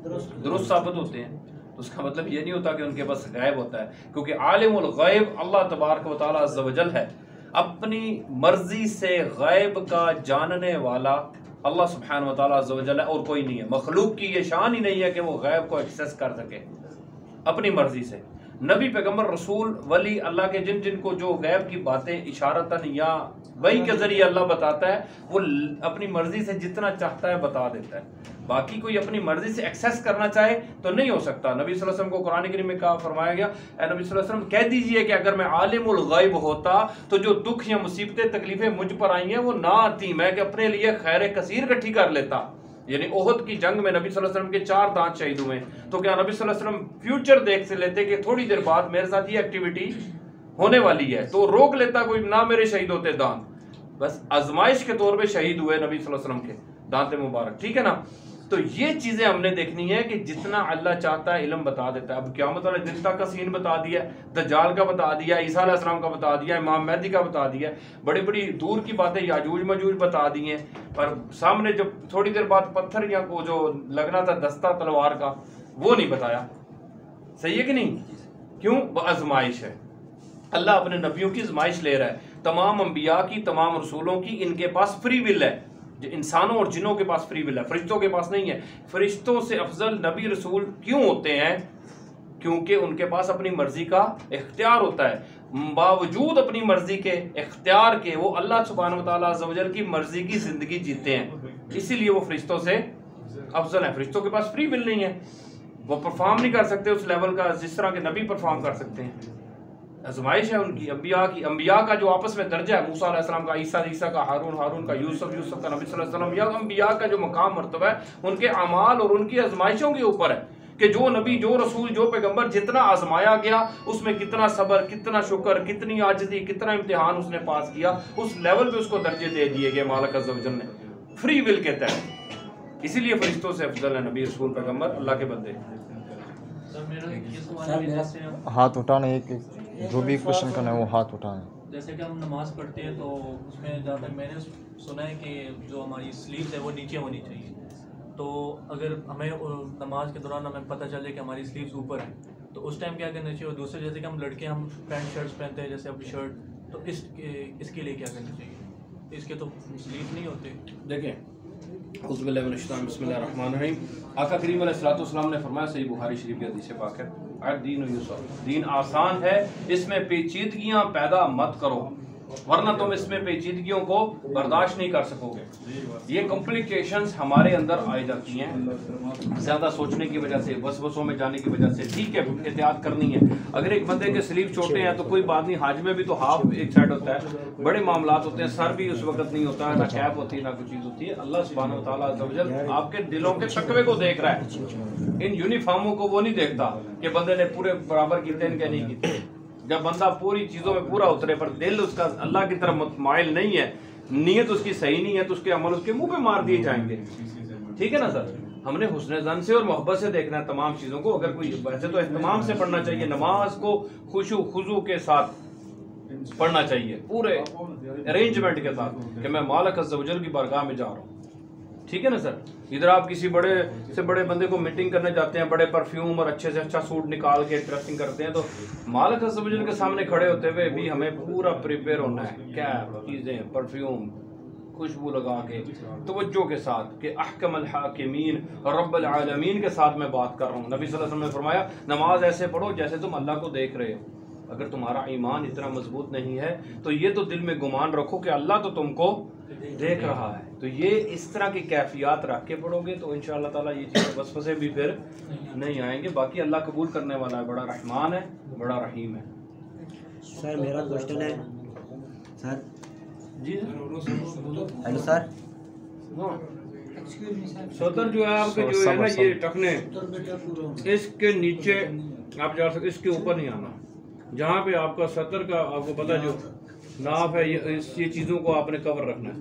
दुरुस्त साबित होते हैं। तो उसका मतलब ये नहीं होता कि उनके पास गैब होता है, क्योंकि आलिमुल गैब अल्लाह तबारक व तआला अज़्ज़ व जल है। अपनी मर्जी से गैब का जानने वाला अल्लाह सुब्हानहु व तआला अज़्ज़ व जल है और कोई नहीं है। मखलूक की ये शान ही नहीं है कि वो गैब को एक्सेस कर सके अपनी मर्जी से। नबी पैगम्बर रसूल वली अल्लाह के जिन जिनको जो गैब की बातें इशारतन या वही के जरिए अल्लाह बताता है, वो अपनी मर्जी से जितना चाहता है बता देता है। बाकी कोई अपनी मर्जी से एक्सेस करना चाहे तो नहीं हो सकता। नबी सल्लल्लाहु अलैहि वसल्लम को कुरान करीम में कहा फरमाया गया, ए नबी सल्लल्लाहु अलैहि वसल्लम कह दीजिए कि अगर मैं आलिमुल गैब होता तो जो दुख या मुसीबतें तकलीफें मुझ पर आई हैं वो ना आती, मैं कि अपने लिए खैर कसीर इकट्ठी कर लेता। यानी ओहद की जंग में नबी सल्लल्लाहु अलैहि वसल्लम के 4 दांत शहीद हुए, तो क्या नबी सल्लल्लाहु अलैहि वसल्लम फ्यूचर देख से लेते कि थोड़ी देर बाद मेरे साथ ये एक्टिविटी होने वाली है, तो रोक लेता कोई ना मेरे शहीद होते दांत। बस आजमाइश के तौर पे शहीद हुए नबी सल्लल्लाहु अलैहि वसल्लम के दांत मुबारक, ठीक है ना। तो ये चीजें हमने देखनी है कि जितना अल्लाह चाहता है इल्म बता देता है। अब क़यामत वाले दिन तक का सीन बता दिया, दज्जाल का बता दिया, ईसा अलैहिस्सलाम का बता दिया, इमाम मेहदी का बता दिया, बड़ी बड़ी दूर की बातें याजूज मजूज बता दी हैं, पर सामने जब थोड़ी देर बाद पत्थर या को जो लगना था दस्ता तलवार का वो नहीं बताया। सही है कि नहीं? क्यों? आजमाइश है। अल्लाह अपने नबियों की आजमाइश ले रहा है। तमाम अंबिया की, तमाम रसूलों की इनके पास फ्री विल है। इंसानों और जिन्नों के पास फ्री विल है, फरिश्तों के पास नहीं है। फरिश्तों से अफजल नबी रसूल क्यों होते हैं? क्योंकि उनके पास अपनी मर्जी का इख्तियार होता है। बावजूद अपनी मर्जी के इख्तियार के वो अल्लाह सुब्हानहु व तआला अज़्ज़ व जल की मर्जी की जिंदगी जीते हैं, इसीलिए वो फरिश्तों से अफजल है। फरिश्तों के पास फ्री विल नहीं है, वो परफॉर्म नहीं कर सकते उस लेवल का जिस तरह के नबी परफॉर्म कर सकते हैं। आजमाइश है उनकी, अंबिया का जो आपस में दर्जा है, मूसा अलैहिस्सलाम का, ईसा का, हारून का, यूसुफ का, नबी सल्लल्लाहु अलैहि वसल्लम, या अंबिया का जो मकाम मर्तबा है उनके अमाल और उनकी आजमाइशों के ऊपर है कि जो नबी, जो रसूल, जो पैगंबर जितना आजमाया गया उसमें कितना सब्र, कितना शुक्र, कितनी आजिज़ी, कितना इम्तिहान उसने पास किया, उस लेवल पे उसको दर्जे दे दिए गए मालिक अज़्ज़ व जल ने फ्री विल के तहत। इसीलिए फरिश्तों से अफजल है नबी, रसूल, पैगंबर, अल्लाह के बंदे। हाथ उठाने, एक जो भी क्वेश्चन करना है वो हाथ उठाने। जैसे कि हम नमाज़ पढ़ते हैं तो उसमें जहाँ तक मैंने सुना है कि जो हमारी स्लीव्स है वो नीचे होनी चाहिए, तो अगर हमें नमाज के दौरान हमें पता चले कि हमारी स्लीव्स ऊपर है तो उस टाइम क्या करना चाहिए? और दूसरे जैसे कि हम लड़के हम पैंट शर्ट्स पहनते हैं, जैसे अपनी शर्ट, तो इसके लिए क्या करना चाहिए? इसके तो स्लीव नहीं होते। देखें, बिस्मिल्लाहिर्रहमानिर्रहीम, आका करीम अलैहिस्सलाम ने फरमाया, सही बुखारी शरीफ की हदीस पाक है, दीन यूसर, दीन आसान है, इसमें पेचीदगियां पैदा मत करो वरना तुम इसमें पेचीदगियों को बर्दाश्त नहीं कर सकोगे। ये कॉम्प्लिकेशंस हमारे अंदर आई जाती हैं ज़्यादा सोचने की वजह से, वसवसों में जाने की वजह से। ठीक है, एहतियात करनी है। अगर एक बंदे के स्लीव छोटे हैं तो कोई बात नहीं, हाज में भी तो हाफ एक साइड होता है, बड़े मामलात होते हैं, सर भी उस वक्त नहीं होता है, ना कैप होती है, ना कोई चीज़ होती है। अल्लाह सुब्हानहु व तआला अज़्ज़ व जल आपके दिलों के तकवे को देख रहा है, इन यूनिफॉर्मों को वो नहीं देखता कि बंदे ने पूरे बराबर किए इनके नहीं किए। जब बंदा पूरी चीज़ों में पूरा उतरे पर दिल उसका अल्लाह की तरफ मुतमाइल नहीं है, नीयत उसकी सही नहीं है, तो उसके अमल उसके मुंह पे मार दिए जाएंगे। ठीक है ना सर? हमने हुस्न ज़न से और मोहब्बत से देखना है तमाम चीज़ों को। अगर कोई, वैसे तो एहतमाम से पढ़ना चाहिए, नमाज को खुशू खुजू के साथ पढ़ना चाहिए, पूरे अरेंजमेंट के साथ कि मैं मालिक अज़्ज़ व जल की बारगाह में जा रहा हूँ। ठीक है ना सर? इधर आप किसी बड़े से बड़े बंदे को मीटिंग करने जाते हैं, बड़े परफ्यूम और अच्छे से अच्छा सूट निकाल के ड्रेसिंग करते हैं, तो मालिक अज़्ज़ व जल के सामने खड़े होते हुए भी हमें पूरा प्रिपेयर होना है। क्या चीज़ें, परफ्यूम, खुशबू लगा के, तवज्जो के साथ कि अहकमुल हाकिमीन और रब्बुल आलमीन के साथ मैं बात कर रहा हूँ। नबी सल्लल्लाहु अलैहि वसल्लम ने फरमाया, नमाज ऐसे पढ़ो जैसे तुम अल्लाह को देख रहे हो। अगर तुम्हारा ईमान इतना मजबूत नहीं है तो ये तो दिल में गुमान रखो कि अल्लाह तो तुमको देख रहा है। तो ये इस तरह की कैफियत रख के पढ़ोगे तो इंशाअल्लाह ताला ये चीज़ें वसवसे भी फिर नहीं आएंगे। बाकी अल्लाह कबूल करने वाला है, बड़ा रहमान है, बड़ा रहीम है। सर मेरा क्वेश्चन है सर जी, हेलो सर, सदर जो है आपके जो है ना ये टखने, इसके नीचे आप जा सकते, इसके ऊपर नहीं आना। जहाँ पे आपका सतर का आपको पता जो नाफ है, ये चीज़ों को आपने कवर रखना है।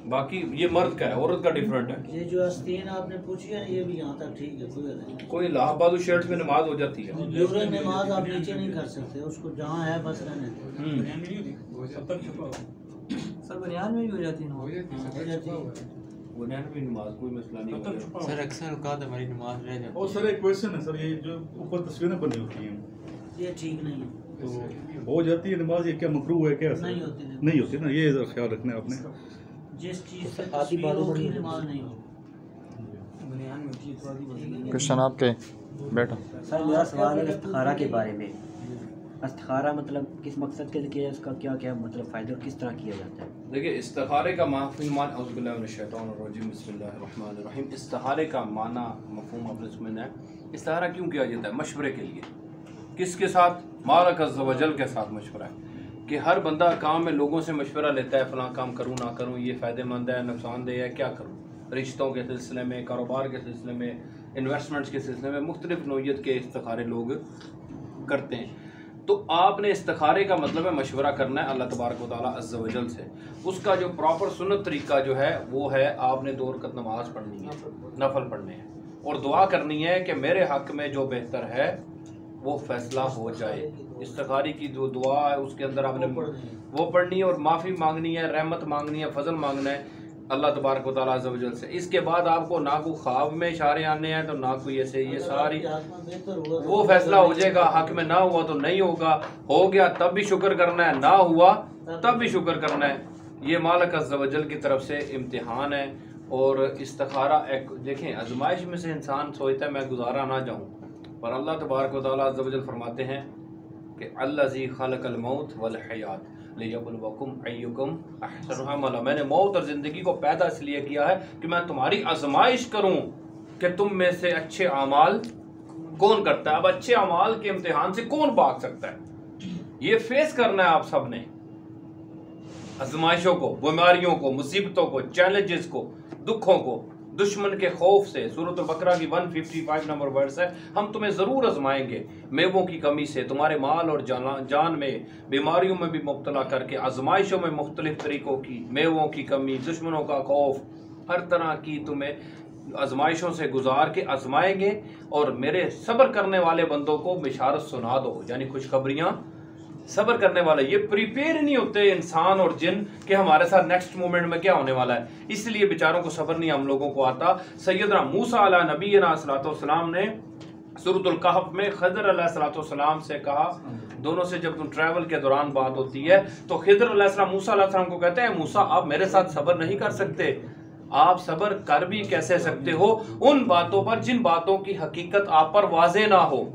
बाकी ये मर्द का है, औरत का डिफरेंट है। ये जो आस्तीन आपने पूछी है ये भी यहाँ तक ठीक है, कोई लाहबाजू शर्ट में नमाज हो जाती है, पूरे नमाज आप नीचे नहीं कर सकते, उसको जहाँ है बस रहने सर बनियान में भी हो जाती है, बुनियादी नमाज कोई मसला नहीं होगा सर अक्सर औकात हमारी नमाज रह जाती है। और सर एक क्वेश्चन है सर, ये जो ऊपर तस्वीरें बनी होती हैं ये ठीक नहीं है, तो हो जाती है नमाज, ये क्या मकरूह है क्या? नहीं होती नहीं होती ना, ये ख्याल रखना है आपने। जिस चीज़ से तस्वीर होगी नमाज नहीं होगी। क्वेश्चन आपके बेटा। सर मेरा सवाल है इस्तिखारा के बारे में। इस्तिखारा मतलब किस मकसद के लिए किया, इसका क्या क्या मतलब फ़ायदा और किस तरह किया जाता है? देखिए इस्तिखारे का माफ़ूमान औज़ुबिल्लाहिमिनश्शैतानिर्रजीम बिस्मिल्लाहिर्रहमानिर्रहीम। इस्तिखारे का माना मफ़हूम आपने समझना है। इस्तिखारा क्यों किया जाता है? मशवरे के लिए। किसके साथ? मालिक अज़्ज़ व जल के साथ मशवरा है कि हर बंदा काम में लोगों से मशवरा लेता है, फ़लाँ काम करूँ ना करूँ, ये फ़ायदेमंद है नुकसानदेह है, क्या करूँ। रिश्तों के सिलसिले में, कारोबार के सिलसिले में, इन्वेस्टमेंट्स के सिलसिले में मुख्तलिफ नौइयत के इस्तिखारे लोग करते हैं। तो आपने इस्तिखारे का मतलब है मशवरा करना है अल्लाह तबारक व तआला अज़्ज़ व जल से। उसका जो प्रॉपर सुन्नत तरीका जो है वो है आपने 2 रकअत नमाज पढ़नी है, नफल पढ़ने हैं और दुआ करनी है कि मेरे हक़ में जो बेहतर है वो फैसला हो जाए। इस्तिखारी की जो दुआ है उसके अंदर आपने वो पढ़नी है और माफ़ी मांगनी है, रहमत मांगनी है, फजल मांगना है अल्लाह तबारक व तआला अज़्ज़ व जल से। इसके बाद आपको ना कोई ख्वाब में इशारे आने हैं तो ना कोई ऐसे, ये सारी वो फैसला हो जाएगा। हक में ना हुआ तो नहीं होगा, हो गया तब भी शुक्र करना है, ना हुआ तब भी शुक्र करना है। ये मालिक अज़्ज़ व जल की तरफ से इम्तिहान है। और इस्तिखारा एक देखें आजमाइश में से इंसान सोचता है मैं गुजारा ना जाऊँ, पर अल्लाह तबारक व तआला अज़्ज़ व जल फरमाते हैं कि अल्लज़ी खलक़ल मौत वल हयात लियब्लुवकुम अय्युकुम अहसनु अमला। मैंने मौत और ज़िंदगी को पैदा इसलिए किया है कि मैं तुम्हारी आजमाइश करूं कि तुम में से अच्छे अमाल कौन करता है। अब अच्छे अमाल के इम्तिहान से कौन भाग सकता है? ये फेस करना है आप सब ने, आजमाइशों को, बीमारियों को, मुसीबतों को, चैलेंजेस को, दुखों को, दुश्मन के खौफ से। सूरत बकरा की 155 नंबर वर्स है, हम तुम्हें ज़रूर आजमाएंगे मेवों की कमी से, तुम्हारे माल और जान में बीमारियों में भी मुब्तला करके, आजमाइशों में मुख्तलिफ तरीक़ों की, मेवों की कमी, दुश्मनों का खौफ, हर तरह की तुम्हें आजमाइशों से गुजार के आजमाएंगे। और मेरे सब्र करने वाले बंदों को बिशारत सुना दो, यानी खुशखबरियाँ। सब्र करने वाले ये प्रिपेयर नहीं होते इंसान और जिन कि हमारे साथ नेक्स्ट मोमेंट में क्या होने वाला है, इसलिए बेचारों को सब्र नहीं हम लोगों को आता। सैयदना मूसा अला नबीना अस्सलातु वस्सलाम ने सूरतुल कहफ में खिज़र अलैहिस्सलातु वस्सलाम से कहा, दोनों से जब तुम ट्रैवल के दौरान बात होती है तो खिज़र अलैहिस्सलाम मूसा अलैहिस्सलाम को कहते हैं मूसा आप मेरे साथ सब्र नहीं कर सकते, आप सब्र कर भी कैसे सकते हो उन बातों पर जिन बातों की हकीकत आप पर वाज़े ना हो।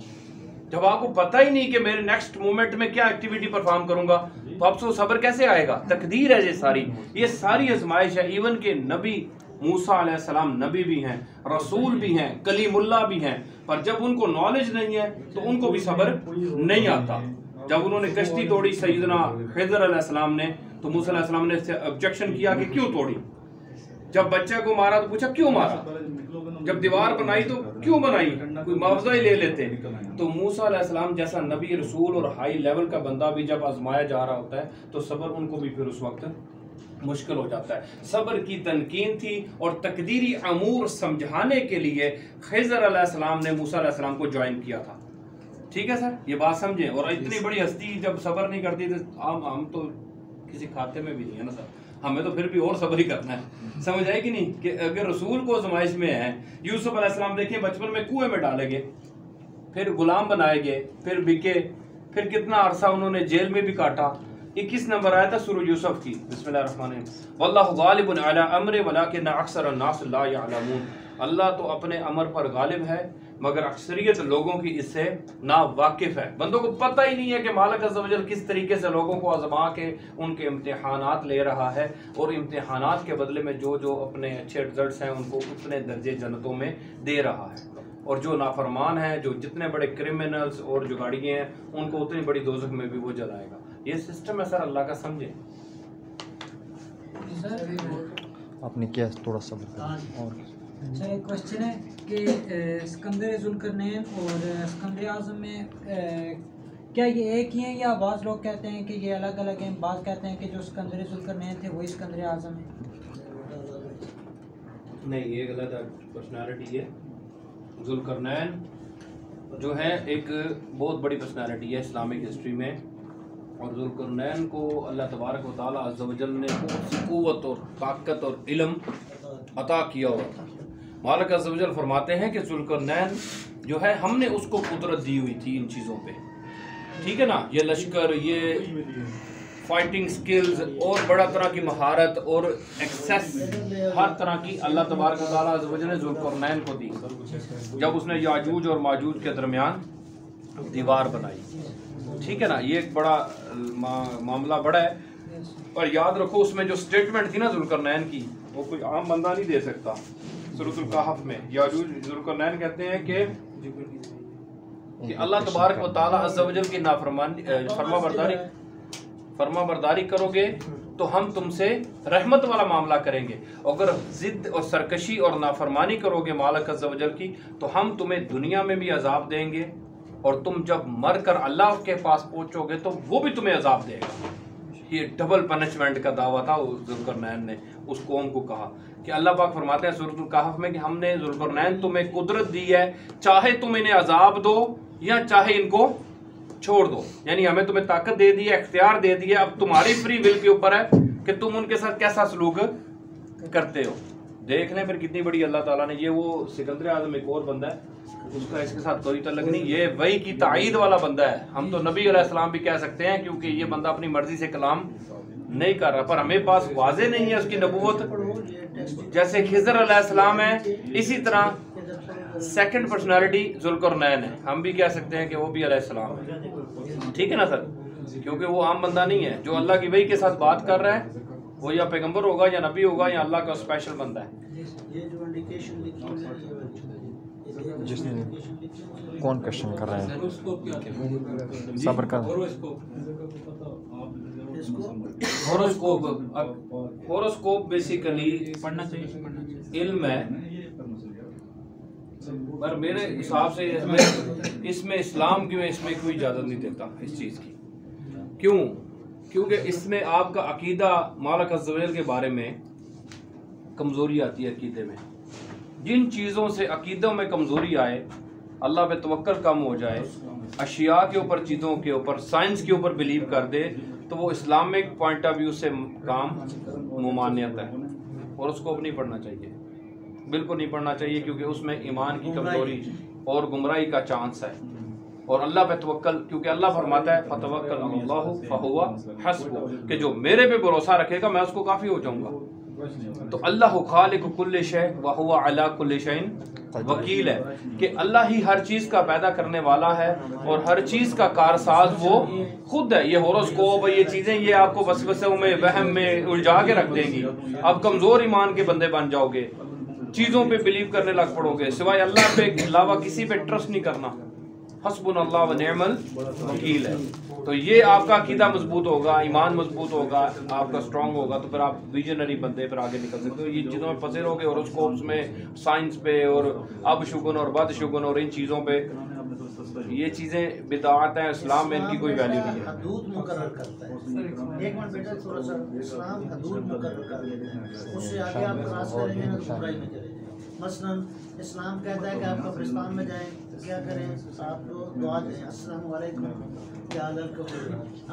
जब आपको पता ही नहीं कि मेरे नेक्स्ट मोमेंट में क्या एक्टिविटी परफॉर्म करूंगा तो आपसे सब्र कैसे आएगा? तकदीर है ये सारी आजमाइश है। इवन के नबी मूसा अलैहिस्सलाम नबी भी हैं, रसूल भी हैं, कलीमुल्लाह भी हैं, पर जब उनको नॉलेज नहीं है तो उनको भी सब्र नहीं आता। जब उन्होंने कश्ती तोड़ी सैयदना खिज़र अलैहिस्सलाम ने तो मूसा अलैहिस्सलाम ने इससे ऑब्जेक्शन किया कि क्यों तोड़ी। जब बच्चे को मारा तो पूछा क्यों मारा, जब दीवार बनाई तो क्यों बनाई, कोई मुआवजा ही ले लेते। तो मूसा अलैहिस्सलाम जैसा नबी, रसूल और हाई लेवल का बंदा भी जब आजमाया जा रहा होता है तो सब्र उनको भी फिर उस वक्त मुश्किल हो जाता है। सब्र की तनकीन थी और तकदीरी अमूर समझाने के लिए खिज़र अलैहिस्सलाम ने मूसा अलैहिस्सलाम को ज्वाइन किया था। ठीक है सर, ये बात समझें। और इतनी बड़ी हस्ती जब सब्र नहीं करती तो हम तो किसी खाते में भी नहीं है ना सर, हमें तो फिर भी और सब्र ही करना है। समझ आए कि नहीं कि अगर रसूल को आजमाइश में है, यूसुफ अलैहिस्सलाम देखिए बचपन में कुएं में डाले गए, फिर गुलाम बनाए गए, फिर बिके, फिर कितना अरसा उन्होंने जेल में भी काटा। 21 नंबर आया था सूरह यूसुफ की, बिस्मिल्लाहिर्रहमानिर्रहीम। वल्लाहु गालिबुन अला अम्रि वलाकिन अक्सर अन्नास ला यअलमून। अल्लाह तो अपने अमर पर गालिब है मगर अक्सरियत लोगों की इससे ना वाकिफ है। बंदों को पता ही नहीं है कि मालिक अज़्ज़ व जल किस तरीके से लोगों को आजमा के उनके इम्तिहानात ले रहा है और इम्तिहानात के बदले में जो जो अपने अच्छे रिजल्ट्स हैं उनको उतने दर्जे जन्नतों में दे रहा है, और जो नाफरमान हैं, जो जितने बड़े क्रिमिनल्स और जुगाड़िए हैं, उनको उतनी बड़ी दोज़ख में भी वो जलाएगा। ये सिस्टम है सर, अल्लाह का समझे। आपने क्या थोड़ा सा और सर एक क्वेश्चन है कि सिकंदर ज़ुल्करनैन और सिकंदर आज़म में क्या ये एक ही हैं या बाज़ लोग कहते हैं कि ये अलग अलग हैं, बाज़ कहते हैं कि जो सिकंदर ज़ुल्करनैन थे वही सिकंदर आज़म है? नहीं, ये गलत पर्सनालिटी है। ज़ुल्करनैन जो है एक बहुत बड़ी पर्सनालिटी है इस्लामिक हिस्ट्री में, और ज़ुल्करनैन को अल्लाह तबारक व तआला अज़्ज़ व जल ने बहुत सी क़ुव्वत और ताकत और इल्म अता किया हुआ था। मालिक अज़्ज़ व जल फरमाते हैं कि ज़ुल्करनैन जो है हमने उसको कुदरत दी हुई थी इन चीज़ों पे, ठीक है ना, ये लश्कर, ये फाइटिंग स्किल्स और बड़ा तरह की महारत और एक्सेस हर तरह की अल्लाह तबारक व तआला अज़्ज़ व जल ने ज़ुल्करनैन को दी जब उसने याजूज और माजूज के दरमियान दीवार बनाई, ठीक है ना। ये एक बड़ा मामला बड़ा है। और याद रखो उसमें जो स्टेटमेंट थी ना ज़ुल्करनैन की, वो कोई आम बंदा नहीं दे सकता। सूरतुल कहफ में याजूज ज़ुल्करनैन कहते हैं कि अल्लाह तबारक व तआला अज़्ज़ व जल की नाफरमानी फरमाबरदारी करोगे तो हम तुमसे रहमत वाला मामला करेंगे, अगर जिद और सरकशी और नाफरमानी करोगे मालिक अज़्ज़ व जल की तो हम तुम्हें दुनिया में भी अजाब देंगे और तुम जब मर कर अल्लाह के पास पहुंचोगे तो वो भी तुम्हें अजाब देगा। ये डबल पनिशमेंट का दावा था ज़ुल्करनैन ने उस कौम को कहा कि अल्लाह पाक फरमाते हैं सूरतुल कहफ में कि हमने ज़ुल्करनैन तुम्हें कुदरत दी है, चाहे तुम इन्हें अजाब दो या चाहे इनको छोड़ दो, यानी हमें तुम्हें ताकत दे दी है, इख्तियार दे दिया, अब तुम्हारी फ्री विल के ऊपर है कि तुम उनके साथ कैसा सलूक करते हो। देख लें फिर कितनी बड़ी अल्लाह ताला ने, ये वो सिकंदर आज़म एक और बंदा है, उसका इसके साथ कोई तल्लुक नहीं, ये वही की ताईद वाला बंदा है। हम तो नबी अलैहिस्सलाम भी कह सकते हैं क्योंकि ये बंदा अपनी मर्जी से कलाम नहीं कर रहा, पर हमें पास वाज़े नहीं है उसकी नबूवत। जैसे खिज़र अलैहिस्सलाम है, इसी तरह सेकंड पर्सनालिटी ज़ुल्करनैन है, हम भी कह सकते हैं कि वो भी अलैहिस्सलाम है, ठीक है ना सर, क्योंकि वो आम बंदा नहीं है। जो अल्लाह की वही के साथ बात कर रहा है वो या पैगंबर होगा या नबी होगा या अल्लाह का स्पेशल बंदा है। कौन क्वेश्चन कर रहे हैं? सब्र कर। होरोस्कोप बेसिकली इल्म है, पर मेरे हिसाब से इसमें इस्लाम की मैं इसमें कोई इजाज़त नहीं देता इस चीज़ की। क्यों? क्योंकि इसमें आपका अकीदा मालिक अज़्ज़ व जल के बारे में कमज़ोरी आती है। अकीदे में जिन चीज़ों से अकीदों में कमज़ोरी आए, अल्लाह पे तवक्कुल कम हो जाए, अशिया के ऊपर, चीज़ों के ऊपर, साइंस के ऊपर बिलीव कर दे, तो वो इस्लामिक पॉइंट ऑफ व्यू से काम मुमानियत है और उसको नहीं पढ़ना चाहिए, बिल्कुल नहीं पढ़ना चाहिए, क्योंकि उसमें ईमान की कमज़ोरी और गुमराही का चांस है। और अल्लाह पे तवक्कल, क्योंकि अल्लाह फरमाता है फतवक्कल अलल्लाहु फहुवा हस्बुह, कि जो मेरे पे भरोसा रखेगा मैं उसको काफ़ी हो जाऊंगा। तो अल्लाह खालिकु कुल्लि शै व हुवा अला कुल्लि शैइन वकील है कि अल्लाह ही हर चीज़ का पैदा करने वाला है और हर चीज़ का कारसाज वो खुद है। ये होरोस्कोप, ये चीज़ें, ये आपको वसवसों में, वहम में उलझा के रख देंगी। आप कमज़ोर ईमान के बंदे बन जाओगे, चीज़ों पे बिलीव करने लग पड़ोगे, सिवाय अल्लाह पे अलावा किसी पे ट्रस्ट नहीं करना। हस्बुनल्लाह व निअमल वकील है। तो ये आपका अकीदा मजबूत होगा, ईमान मजबूत होगा, आपका स्ट्रांग होगा, तो फिर आप विजनरी बंदे पर आगे निकल सकते हो। ये चीज़ों में फंसे रहोगे, होरोस्कोप्स में, साइंस पे और अब शुगुन और बद शुगुन और इन चीज़ों पे, ये चीज़ें बिदाअत हैं, इस्लाम में इनकी कोई वैल्यू नहीं है। हदूद मुकर्रर करता है, एक मिनट बेटा, थोड़ा सा इस्लाम हदूद मुकर्रर कर देते हैं, उससे आगे आप क्रॉस करेंगे ना तो बुराई में करेंगे। मसलन इस्लाम कहता है कि आप कब्रिस्तान में जाएं तो क्या करें, आप दुआ दें, अस्सलामु अलैकुम या अल कब्र।